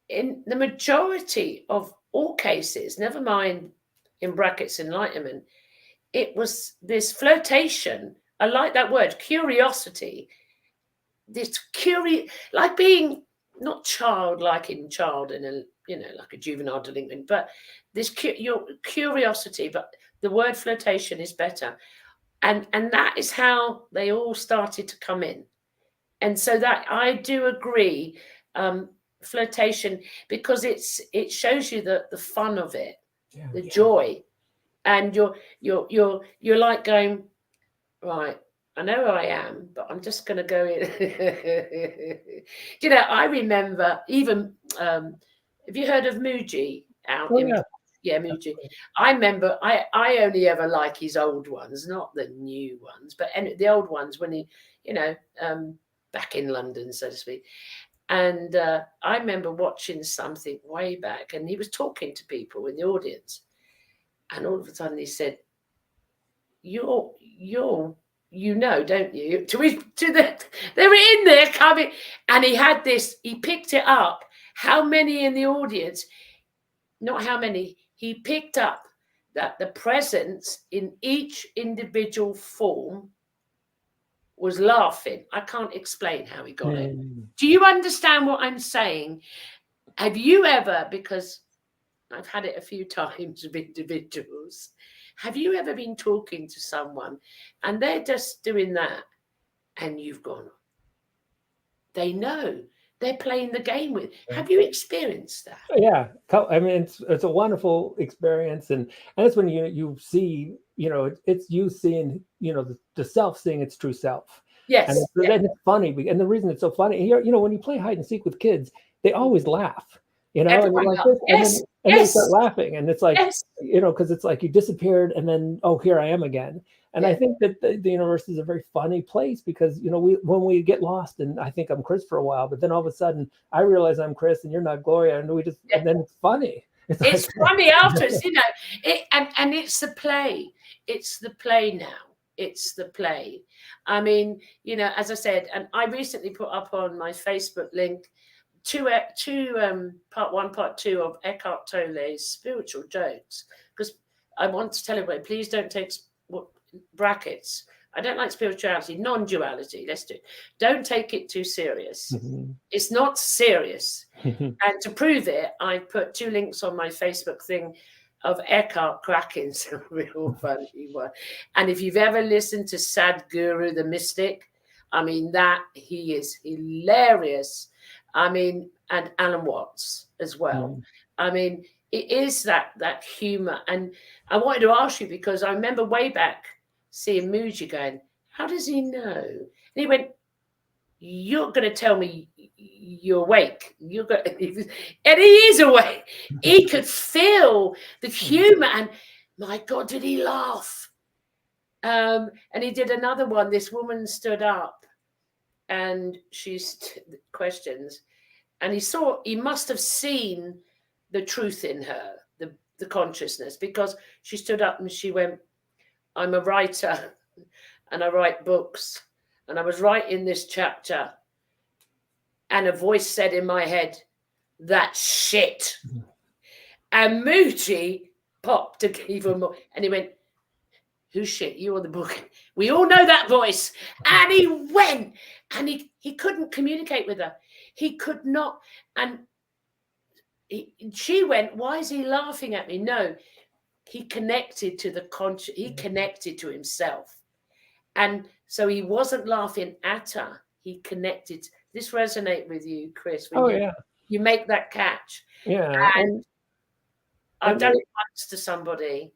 A: In the majority of all cases, never mind in brackets enlightenment, it was this flirtation. I like that word, curiosity. This like being not childlike in child in a like a juvenile delinquent, but this your curiosity. But the word flirtation is better, and that is how they all started to come in. And so that I do agree, flirtation, because it shows you the fun of it, the joy, and you're like going, right, I know who I am, but I'm just going to go in. I remember even, have you heard of Muji out in? Yeah, Muji. I remember I only ever like his old ones, not the new ones, but the old ones when he, back in London, so to speak. And I remember watching something way back, and he was talking to people in the audience, and all of a sudden he said, "You're." Don't you? They were in there coming, and he had this. He picked it up. How many in the audience? Not how many. He picked up that the presence in each individual form was laughing. I can't explain how he got it. Do you understand what I'm saying? Have you ever? Because I've had it a few times with individuals. Have you ever been talking to someone and they're just doing that, and you've gone, they know, they're playing the game with? Have you experienced that?
B: Yeah, I mean, it's a wonderful experience, and that's when you see, it's you seeing, the self seeing its true self.
A: Yes,
B: and then it's funny, and the reason it's so funny, when you play hide and seek with kids, they always laugh.
A: Everyone
B: like
A: this,
B: and they start laughing, and it's like, because it's like you disappeared, and then, oh, here I am again. And I think that the universe is a very funny place, because when we get lost, and I think I'm Chris for a while, but then all of a sudden I realize I'm Chris and you're not Gloria, and and then it's funny.
A: It's funny afterwards, and it's the play. It's the play now. It's the play. I mean, as I said, and I recently put up on my Facebook link two part 1, part 2 of Eckhart Tolle's spiritual jokes, because I want to tell everybody, please don't take brackets. I don't like spirituality, non-duality. Let's do it. Don't take it too serious. It's not serious. And to prove it, I put 2 links on my Facebook thing of Eckhart cracking some real funny one. And if you've ever listened to Sadhguru the Mystic, I mean, that he is hilarious. I mean, and Alan Watts as well. I mean, it is that humor. And I wanted to ask you, because I remember way back seeing Muji going, how does he know? And he went, you're going to tell me you're awake. And he is awake. He could feel the humor, and my God, did he laugh? And he did another one. This woman stood up, and she's questions, and he must have seen the truth in her, the consciousness, because she stood up and she went, I'm a writer and I write books, and I was writing this chapter, and a voice said in my head, that's shit. And Muji popped even more, and he went, who's shit, you or the book? We all know that voice. And he went, and he couldn't communicate with her. He could not. And she went, why is he laughing at me? No, he connected to the conscious. He connected to himself. And so he wasn't laughing at her. He connected this resonate with you, Chris, when
B: Oh yeah,
A: you make that catch?
B: yeah,
A: And I've done it once to somebody.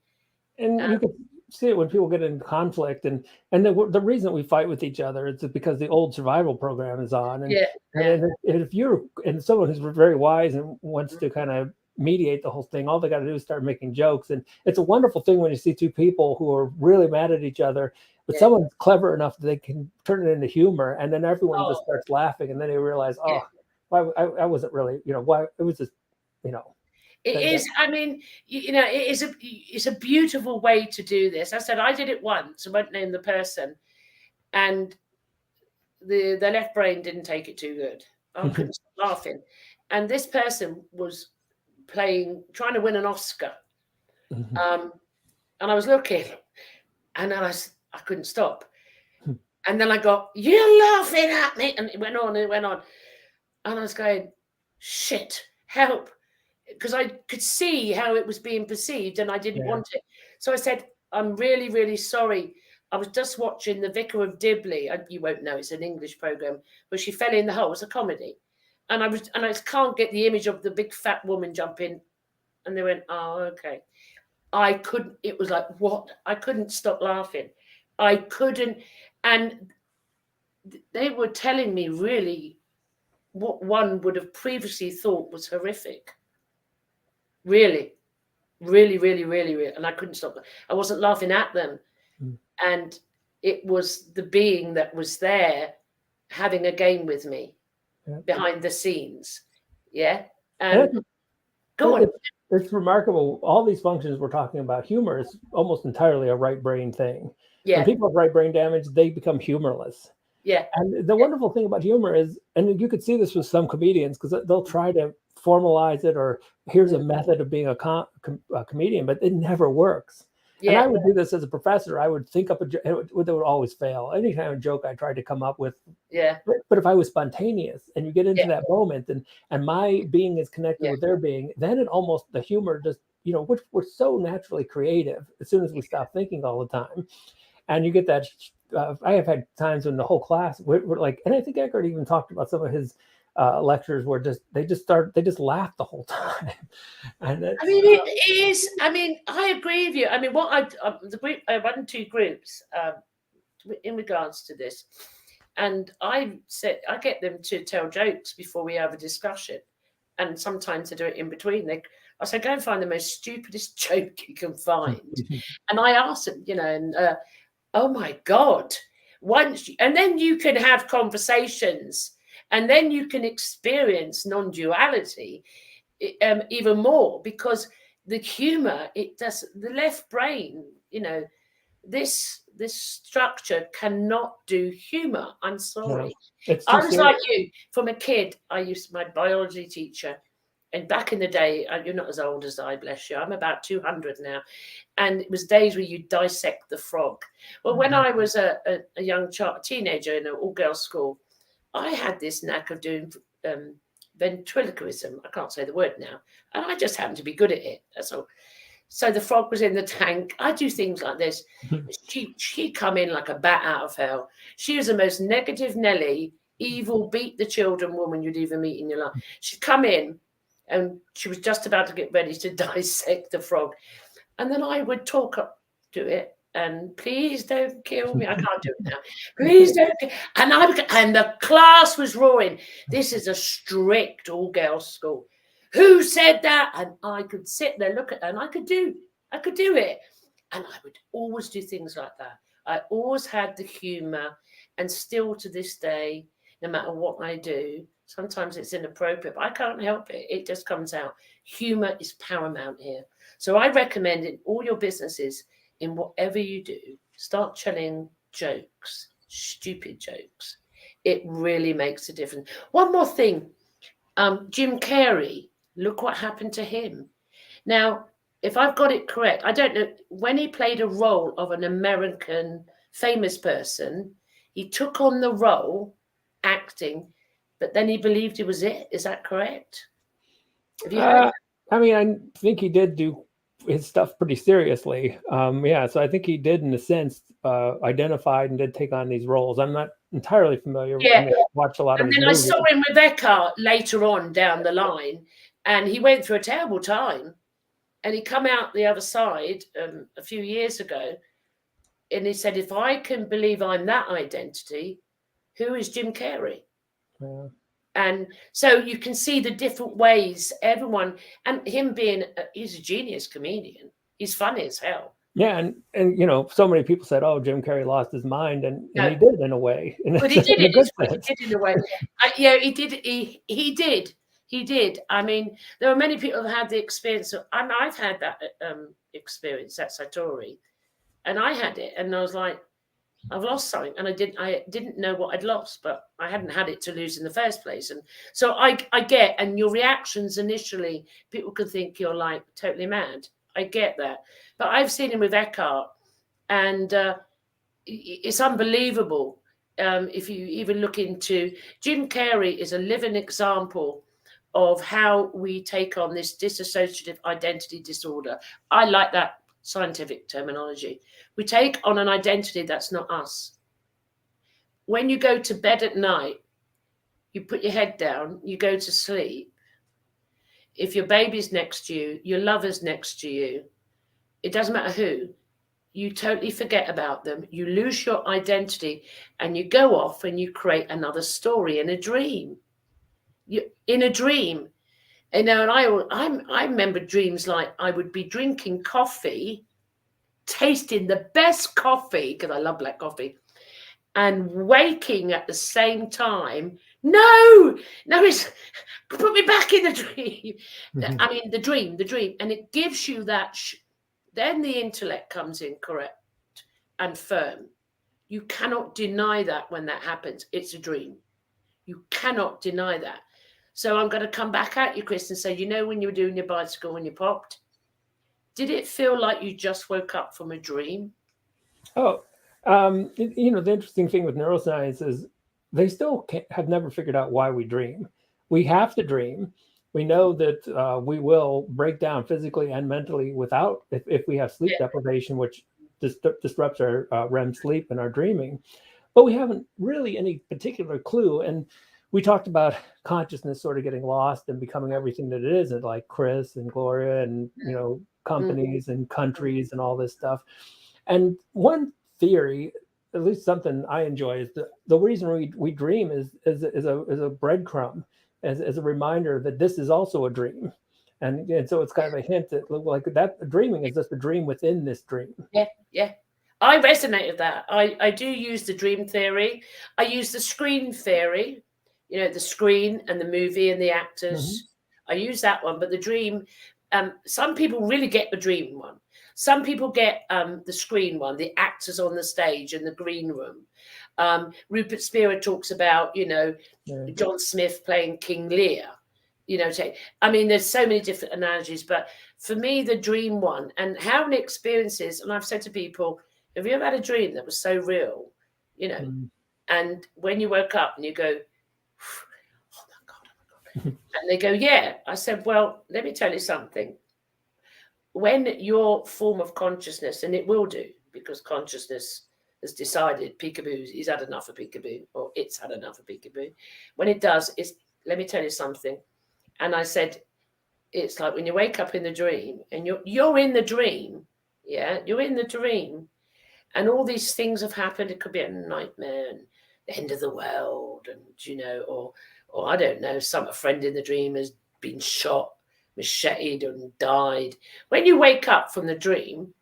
B: and you can see it when people get in conflict, and the reason we fight with each other is because the old survival program is on, and if you're someone who's very wise and wants to kind of mediate the whole thing, all they got to do is start making jokes, and it's a wonderful thing when you see two people who are really mad at each other, but someone's clever enough that they can turn it into humor, and then everyone just starts laughing, and then they realize, why I wasn't really, why it was just,
A: It is. I mean, it's a beautiful way to do this. I said I did it once. I won't name the person, and the left brain didn't take it too good. I couldn't stop laughing, and this person was trying to win an Oscar, and I was looking, and then I couldn't stop, and then I got, "You're laughing at me," and it went on and it went on, and I was going, "Shit, help." Because I could see how it was being perceived and I didn't want it. So I said, "I'm really, really sorry. I was just watching The Vicar of Dibley." You won't know, it's an English program, but she fell in the hole. It was a comedy. And I can't get the image of the big fat woman jumping. And they went, "Oh, okay." I couldn't, it was like, what? I couldn't stop laughing. I couldn't. And they were telling me really what one would have previously thought was horrific. Really, really, really, really, really. And I couldn't stop. I wasn't laughing at them. And it was the being that was there having a game with me behind the scenes. Yeah. And go on.
B: It's remarkable. All these functions we're talking about, humor is almost entirely a right brain thing. When people have right brain damage, they become humorless.
A: Yeah.
B: And the wonderful thing about humor is, and you could see this with some comedians, because they'll try to formalize it, or here's a method of being a comedian, but it never works. And I would do this as a professor. I would think up a joke, it would always fail. Anytime a joke I tried to come up with. But if I was spontaneous and you get into that moment, and my being is connected with their being, then it almost, the humor just, we're so naturally creative as soon as we stop thinking all the time. And you get that, I have had times when the whole class, we're like, and I think Eckhart even talked about some of his lectures where they just laugh the whole time. And
A: I mean, it is. I mean, I agree with you. I mean, I run two groups in regards to this, and I said I get them to tell jokes before we have a discussion, and sometimes I do it in between. I say, go and find the most stupidest joke you can find, and I ask them, oh my God, and then you can have conversations. And then you can experience non-duality even more, because the humor, the left brain, this structure cannot do humor. I'm sorry. I was like you. From a kid, I used my biology teacher, and back in the day, you're not as old as I, bless you. I'm about 200 now. And it was days where you dissect the frog. Well, when I was a young child, teenager in an all-girls school, I had this knack of doing ventriloquism. I can't say the word now. And I just happened to be good at it. That's all. So the frog was in the tank. I do things like this. She come in like a bat out of hell. She was the most negative Nelly, evil, beat the children woman you'd ever meet in your life. She'd come in and she was just about to get ready to dissect the frog. And then I would talk up to it. And please don't kill me. I can't do it now. Please don't. And the class was roaring. This is a strict all-girls school. Who said that? And I could sit there, look at her, and I could do it. And I would always do things like that. I always had the humor, and still to this day, no matter what I do, sometimes it's inappropriate, but I can't help it. It just comes out. Humor is paramount here. So I recommend in all your businesses, in whatever you do, start telling jokes, stupid jokes. It really makes a difference. One more thing, Jim Carrey, look what happened to him. Now, if I've got it correct, I don't know, when he played a role of an American famous person, he took on the role, acting, but then he believed it was it. Is that correct? Have you heard that?
B: I mean, I think he did do his stuff pretty seriously. So I think he did, in a sense, identified and did take on these roles. I'm not entirely familiar.
A: Yeah.
B: I mean, I watched a lot of his
A: then
B: movies.
A: I saw him with Eckhart later on down the line, and he went through a terrible time, and he come out the other side a few years ago, and he said, if I can believe I'm that identity, who is Jim Carrey?
B: Yeah.
A: And so you can see the different ways everyone, and him being, he's a genius comedian. He's funny as hell.
B: Yeah, and so many people said, "Oh, Jim Carrey lost his mind," and
A: No.
B: he did, in a way.
A: But he did it. He did in a way. He did. He did. He did. I mean, there are many people who had the experience of. I've had that experience, that Satori, and I had it, and I was like, I've lost something, and I didn't know what I'd lost, but I hadn't had it to lose in the first place, and so I get, and your reactions initially, people could think you're like totally mad. I get that, but I've seen him with Eckhart, and it's unbelievable. If you even look into Jim Carrey, is a living example of how we take on this dissociative identity disorder. I like that scientific terminology. We take on an identity that's not us. When you go to bed at night, you put your head down, you go to sleep. If your baby's next to you, your lover's next to you, it doesn't matter who, you totally forget about them. You lose your identity, and you go off and you create another story in a dream. In a dream. And I remember dreams like I would be drinking coffee, tasting the best coffee, because I love black coffee, and waking at the same time. No, it's put me back in the dream.
B: Mm-hmm.
A: I mean, the dream, and it gives you that. Then the intellect comes in, correct and firm. You cannot deny that when that happens. It's a dream. You cannot deny that. So I'm going to come back at you, Chris, and say, when you were doing your bicycle when you popped, did it feel like you just woke up from a dream?
B: Oh, the interesting thing with neuroscience is they still have never figured out why we dream. We have to dream. We know that we will break down physically and mentally if we have sleep deprivation, which disrupts our REM sleep and our dreaming. But we haven't really any particular clue. And we talked about consciousness sort of getting lost and becoming everything that it isn't, like Chris and Gloria and companies and countries and all this stuff. And one theory, at least something I enjoy, is the reason we dream is a breadcrumb, as a reminder that this is also a dream. And so it's kind of a hint that, like, that dreaming is just a dream within this dream.
A: Yeah. I resonate with that. I do use the dream theory. I use the screen theory, the screen and the movie and the actors. Mm-hmm. I use that one, but the dream, some people really get the dream one. Some people get the screen one, the actors on the stage in the green room. Rupert Spira talks about, John Smith playing King Lear. I mean, there's so many different analogies, but for me, the dream one, and how many experiences, and I've said to people, have you ever had a dream that was so real, and when you woke up and you go, oh my God. And they go, yeah. I said, well, let me tell you something. When your form of consciousness, and it will do, because consciousness has decided peekaboo, he's had enough of peekaboo, or it's had enough of peekaboo. When it does, let me tell you something. And I said, it's like when you wake up in the dream, and you're in the dream, you're in the dream, and all these things have happened. It could be a nightmare and the end of the world, and or I don't know, a friend in the dream has been shot, macheted, and died. When you wake up from the dream,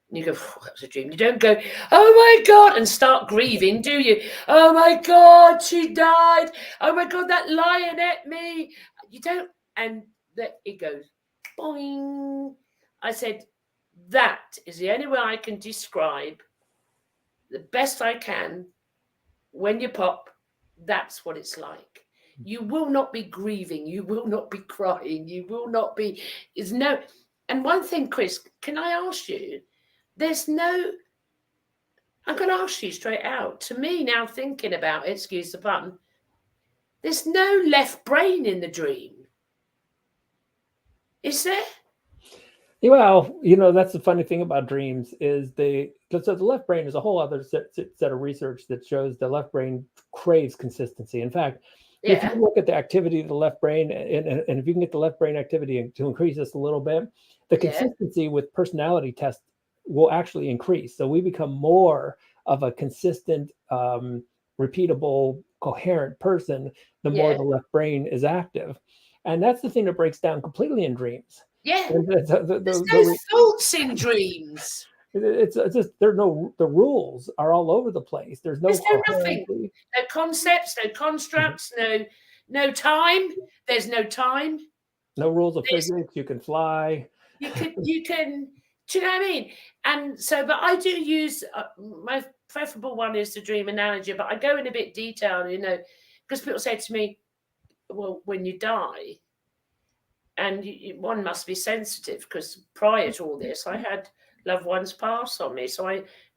A: you go, that was a dream. You don't go, oh my God, and start grieving, do you? Oh my God, she died. Oh my God, that lion ate me. You don't, and it goes, boing. I said, that is the only way I can describe the best I can. When you pop, that's what it's like. You will not be grieving. You will not be crying. You will not be, and one thing, Chris, can I ask you, I'm going to ask you straight out. To me, now thinking about it, excuse the pun, there's no left brain in the dream. Is there?
B: Well, that's the funny thing about dreams is because the left brain is a whole other set of research that shows the left brain craves consistency. In fact, if you
A: Yeah,
B: look at the activity of the left brain, and if you can get the left brain activity to increase this a little bit, the
A: yeah,
B: consistency with personality tests will actually increase. So we become more of a consistent, repeatable, coherent person the more
A: yeah,
B: the left brain is active. And that's the thing that breaks down completely in dreams.
A: yeah.
B: And
A: There's no thoughts in dreams.
B: it's just the rules are all over the place. There's no
A: There's no nothing.
B: coherency.
A: No concepts, no constructs, no time. There's no time.
B: No rules of
A: There's
B: physics. You can fly.
A: you can. Do you know what I mean? And so, but I do use my preferable one is the dream analogy, but I go in a bit detail, because people say to me, "Well, when you die." And one must be sensitive because prior to all this, I had loved ones pass on me.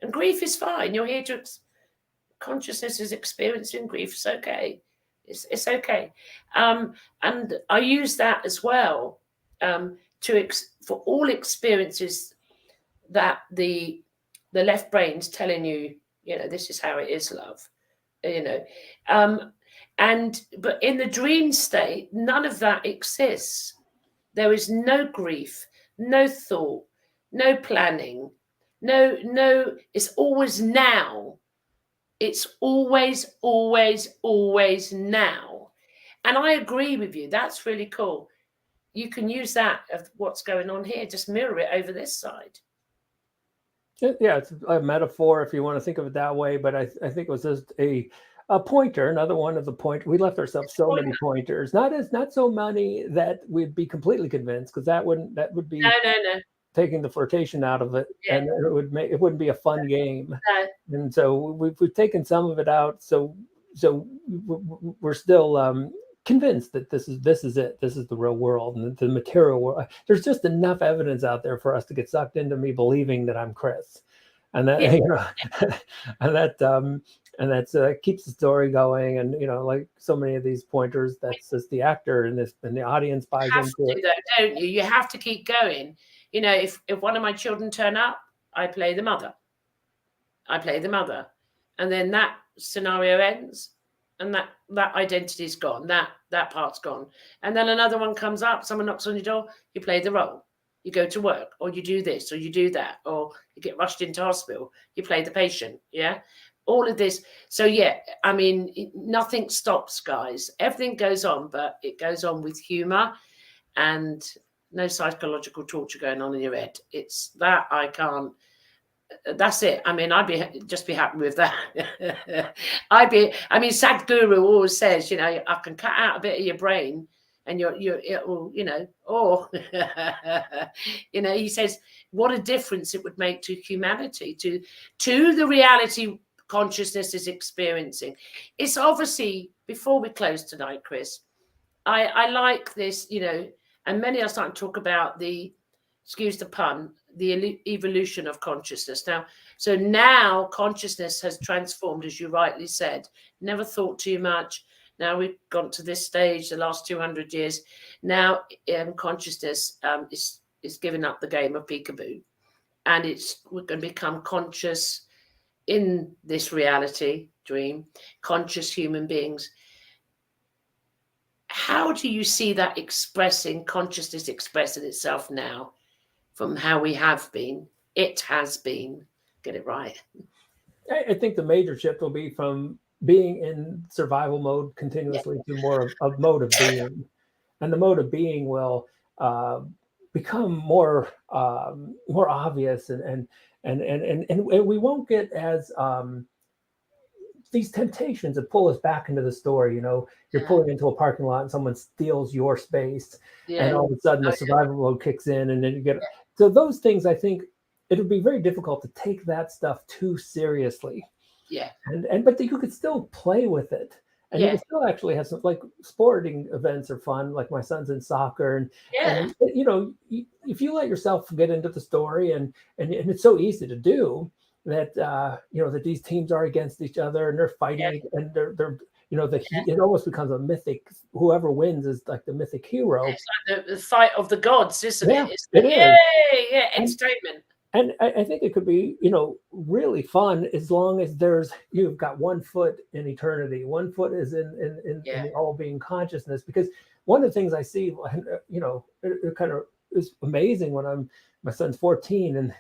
A: And grief is fine. You're here to consciousness is experiencing grief. It's okay. It's okay. And I use that as well for all experiences that the left brain's telling you, this is how it is, love. You know, um, but in the dream state, none of that exists. There is no grief, no thought, no planning, no. It's always now. It's always, always, always now. And I agree with you. That's really cool. You can use that of what's going on here, just mirror it over this side.
B: Yeah, it's a metaphor if you want to think of it that way. But I think it was just a pointer, another one of the point. We left ourselves
A: It's
B: so
A: point.
B: many pointers, not so many that we'd be completely convinced, because that would
A: No,
B: be
A: no, no.
B: taking the flirtation out of it,
A: Yeah,
B: and it wouldn't be a fun game.
A: no.
B: And so we've taken some of it out. So we're still convinced that this is it. This is the real world, and the material world. There's just enough evidence out there for us to get sucked into me believing that I'm Chris, and that
A: Yeah,
B: and that keeps the story going. And like so many of these pointers, that's just the actor, and the audience buys
A: have
B: into
A: to
B: it.
A: though, don't you? You have to keep going. If one of my children turn up, I play the mother. I play the mother, and then that scenario ends, and that identity's gone. That part's gone, and then another one comes up. Someone knocks on your door. You play the role. You go to work, or you do this, or you do that, or you get rushed into hospital. You play the patient. Yeah, all of this. So yeah, I mean, nothing stops, guys. Everything goes on, but it goes on with humor and no psychological torture going on in your head. It's that I can't. That's it. I mean, I'd be happy with that. I mean, Sadhguru always says, I can cut out a bit of your brain, and it will, or, he says, what a difference it would make to humanity, to the reality consciousness is experiencing. It's obviously, before we close tonight, Chris, I like this, and many are starting to talk about excuse the pun, the evolution of consciousness. Now consciousness has transformed, as you rightly said. Never thought too much. Now we've gone to this stage, the last 200 years. Now consciousness is giving up the game of peekaboo, and we're going to become conscious in this reality dream, conscious human beings. How do you see that consciousness expressing itself now from how we have been? It has been. Get it right.
B: I think the major shift will be from being in survival mode
A: Yeah.
B: continuously to more of mode of being, and the mode of being will become more obvious, and we won't get as these temptations that pull us back into the story. You're pulling into a parking lot and someone steals your space, and
A: Yeah.
B: all of a sudden the survival mode kicks in, and then you get so those things. I think it would be very difficult to take that stuff too seriously.
A: Yeah.
B: But you could still play with it, and you
A: Yeah.
B: can still actually have some, like, sporting events are fun. Like my son's in soccer,
A: Yeah.
B: and if you let yourself get into the story, and it's so easy to do that, that these teams are against each other, and they're
A: Yeah.
B: fighting, and they're it almost becomes a mythic. Whoever wins is like the mythic hero.
A: It's like the fight of the gods, isn't it? It's
B: it is.
A: Yay, entertainment.
B: And I think it could be, really fun as long as you've got one foot in eternity, one foot is in the all-being consciousness. Because one of the things I see, it kind of is amazing when my son's 14, and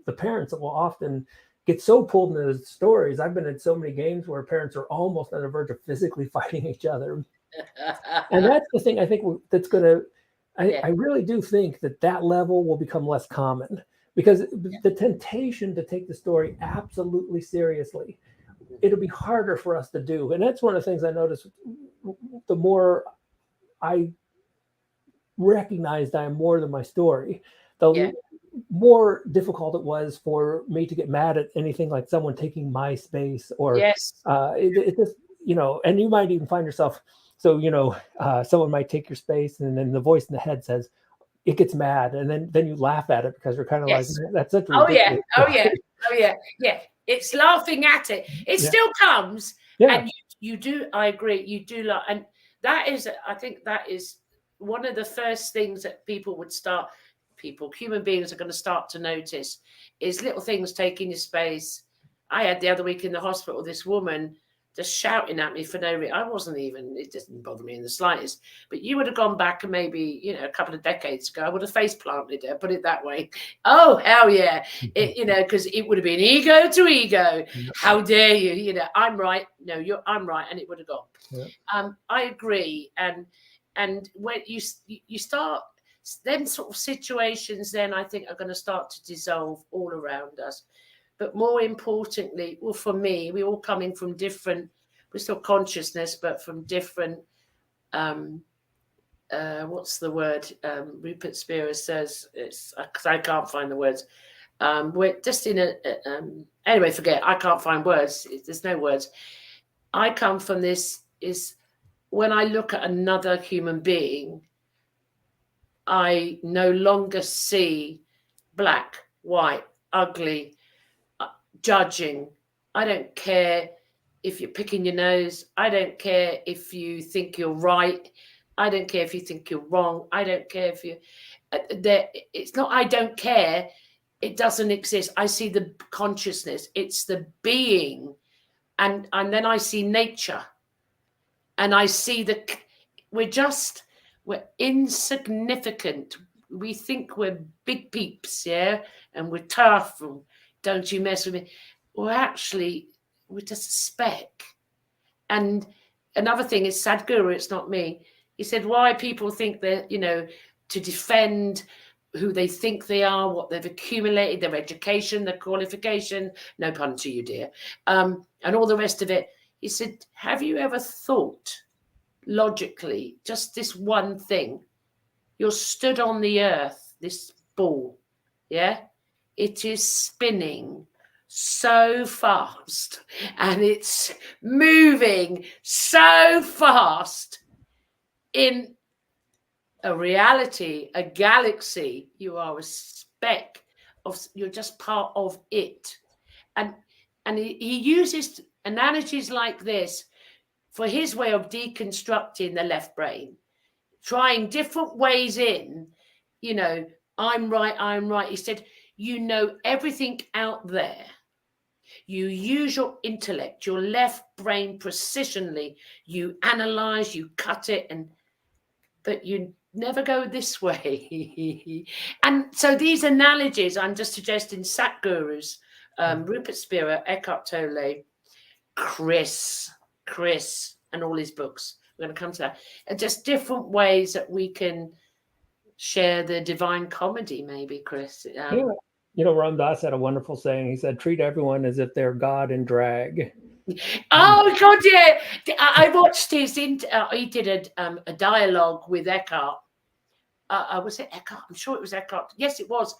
B: the parents will often get so pulled into the stories. I've been in so many games where parents are almost on the verge of physically fighting each other. And that's the thing I think that's going to, I really do think that level will become less common. Because the temptation to take the story absolutely seriously, it'll be harder for us to do. And that's one of the things I noticed. The more I recognized I am more than my story, the more difficult it was for me to get mad at anything like someone taking my space, or it just, and you might even find yourself, someone might take your space, and then the voice in the head says, it gets mad, and then you laugh at it because you're kind of like, that's such ridiculous.
A: Oh yeah. It's laughing at it. It still comes, and you do. I agree. You do laugh, and that is. I think that is one of the first things that human beings are going to start to notice is little things taking your space. I had the other week in the hospital this woman just shouting at me for no reason. It didn't bother me in the slightest. But you would have gone back and maybe, a couple of decades ago, I would have face planted her, put it that way. Oh, hell yeah. Because it would have been ego to ego. How dare you? I'm right. No, I'm right. And it would have gone. Yeah. I agree. And when you start, them sort of situations then I think are going to start to dissolve all around us. But more importantly, well, for me, we're all coming from different, we're still consciousness, but from different, what's the word? Rupert Spira says, because I can't find the words. We're just in anyway, forget, I can't find words. There's no words. I come from this is when I look at another human being, I no longer see black, white, ugly, judging. I don't care if you're picking your nose. I don't care if you think you're right. I don't care if you think you're wrong. I don't care if you it's not I don't care. It doesn't exist. I see the consciousness. It's the being. And then I see nature. And I see we're insignificant. We think we're big peeps, and we're tough. And don't you mess with me. Well, actually, we're just a speck. And another thing is Sadhguru, it's not me. He said, why people think that, to defend who they think they are, what they've accumulated, their education, their qualification, no pun to you, dear, and all the rest of it. He said, have you ever thought logically, just this one thing? You're stood on the earth, this ball, it is spinning so fast and it's moving so fast in a reality, a galaxy. You are a speck you're just part of it. And he uses analogies like this for his way of deconstructing the left brain, trying different ways in, I'm right. He said, everything out there. You use your intellect, your left brain precisionally. You analyze, you cut it, but you never go this way. And so these analogies, I'm just suggesting Satgurus, Rupert Spira, Eckhart Tolle, Chris, and all his books. We're going to come to that. And just different ways that we can share the divine comedy, maybe, Chris.
B: Ram Dass had a wonderful saying. He said, treat everyone as if they're God in drag.
A: Oh, God, yeah. I watched he did a dialogue with Eckhart. Was it Eckhart? I'm sure it was Eckhart. Yes, it was.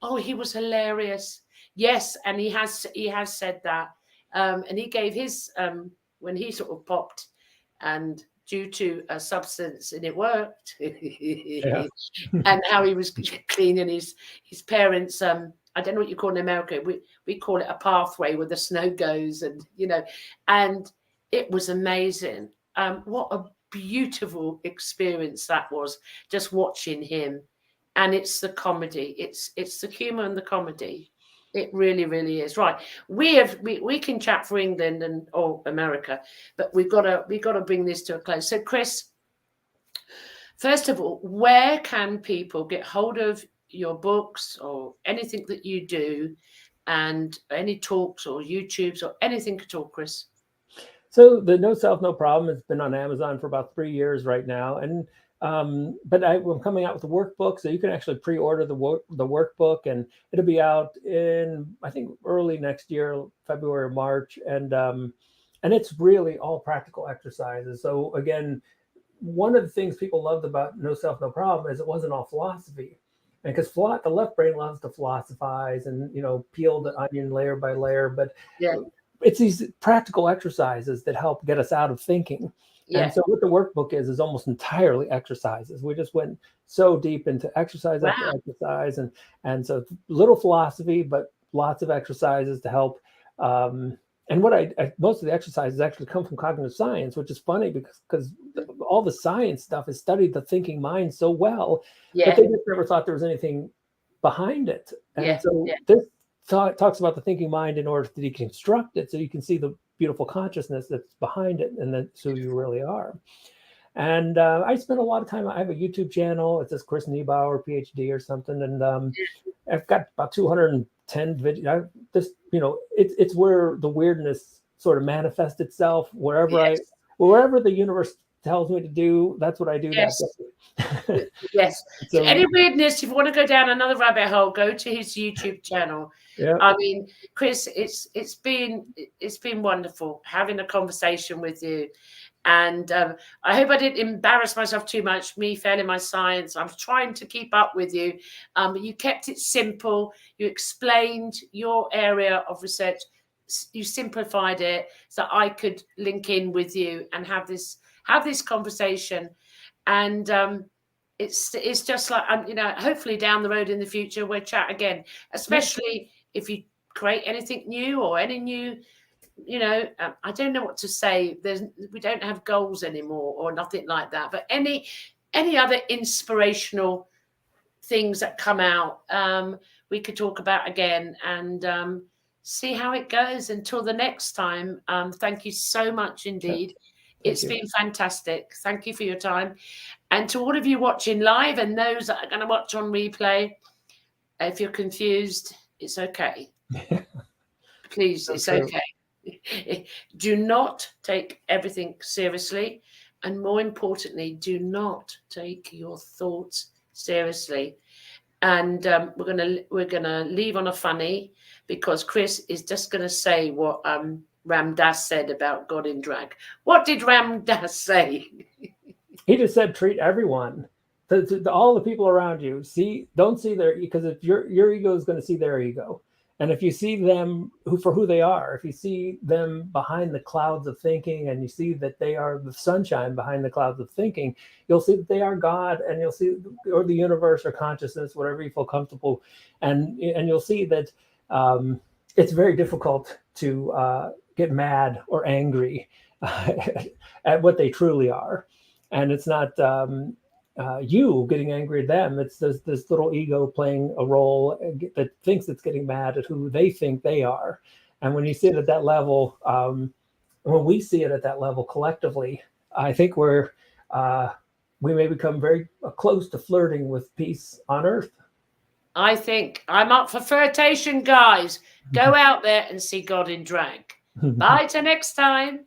A: Oh, he was hilarious. Yes, and he has said that. And he gave his, when he sort of popped, and due to a substance, and it worked. And how he was cleaning his parents' I don't know what you call in America. We call it a pathway where the snow goes, and It was amazing. What a beautiful experience that was, just watching him. And it's the comedy. It's the humor and the comedy. It really, really is. Right. We can chat for England and or America, but we gotta bring this to a close. So Chris, first of all, where can people get hold of your books or anything that you do, and any talks or YouTubes or anything at all, Chris?
B: So the No Self, No Problem has been on Amazon for about 3 years right now. And but I'm coming out with a workbook, so you can actually pre-order the workbook, and it'll be out in, I think, early next year, February or March. And it's really all practical exercises. So again, one of the things people loved about No Self, No Problem is it wasn't all philosophy. And because the left brain loves to philosophize and, peel the onion layer by layer, but
A: Yeah.
B: it's these practical exercises that help get us out of thinking.
A: Yeah.
B: And so what the workbook is almost entirely exercises. We just went so deep into exercise after
A: Wow.
B: exercise, and so little philosophy, but lots of exercises to help. And what most of the exercises actually come from cognitive science, which is funny because all the science stuff has studied the thinking mind so well,
A: Yeah.
B: but they just never thought there was anything behind it. And
A: Yeah.
B: so
A: Yeah.
B: this talks about the thinking mind in order to deconstruct it, so you can see the beautiful consciousness that's behind it, and that's who you really are. And I spend a lot of time. I have a YouTube channel. It says Chris Niebauer, PhD or something, and I've got about 210 videos. It's where the weirdness sort of manifests itself. Wherever the universe tells me to do, that's what I do.
A: Yes.
B: That
A: Yes. So
B: so
A: any weirdness, if you want to go down another rabbit hole, go to his YouTube channel.
B: yeah.
A: I mean, Chris, it's been wonderful having a conversation with you. And I hope I didn't embarrass myself too much, me failing my science. I'm trying to keep up with you. But you kept it simple. You explained your area of research. You simplified it so I could link in with you and have this conversation. And it's just like, hopefully down the road in the future we'll chat again, especially if you create anything new or any new, I don't know what to say. We don't have goals anymore or nothing like that, but any other inspirational things that come out, we could talk about again, and see how it goes. Until the next time, thank you so much indeed. It's been fantastic. Thank you for your time. And to all of you watching live and those that are going to watch on replay, if you're confused, it's okay. Please, it's okay. Do not take everything seriously. And more importantly, do not take your thoughts seriously. And we're gonna leave on a funny, because Chris is just going to say what Ram Dass said about God in drag. What did Ram Dass say?
B: He just said, treat everyone, all the people around you. Don't see their, because if your ego is going to see their ego. And if you see them for who they are, if you see them behind the clouds of thinking, and you see that they are the sunshine behind the clouds of thinking, you'll see that they are God, and you'll see, or the universe or consciousness, whatever you feel comfortable. And you'll see that it's very difficult to get mad or angry at what they truly are. And it's not you getting angry at them. It's this little ego playing a role that thinks it's getting mad at who they think they are. And when you see it at that level, when we see it at that level collectively, I think we may become very close to flirting with peace on earth.
A: I think I'm up for flirtation, guys. Go out there and see God in drag. Bye till next time.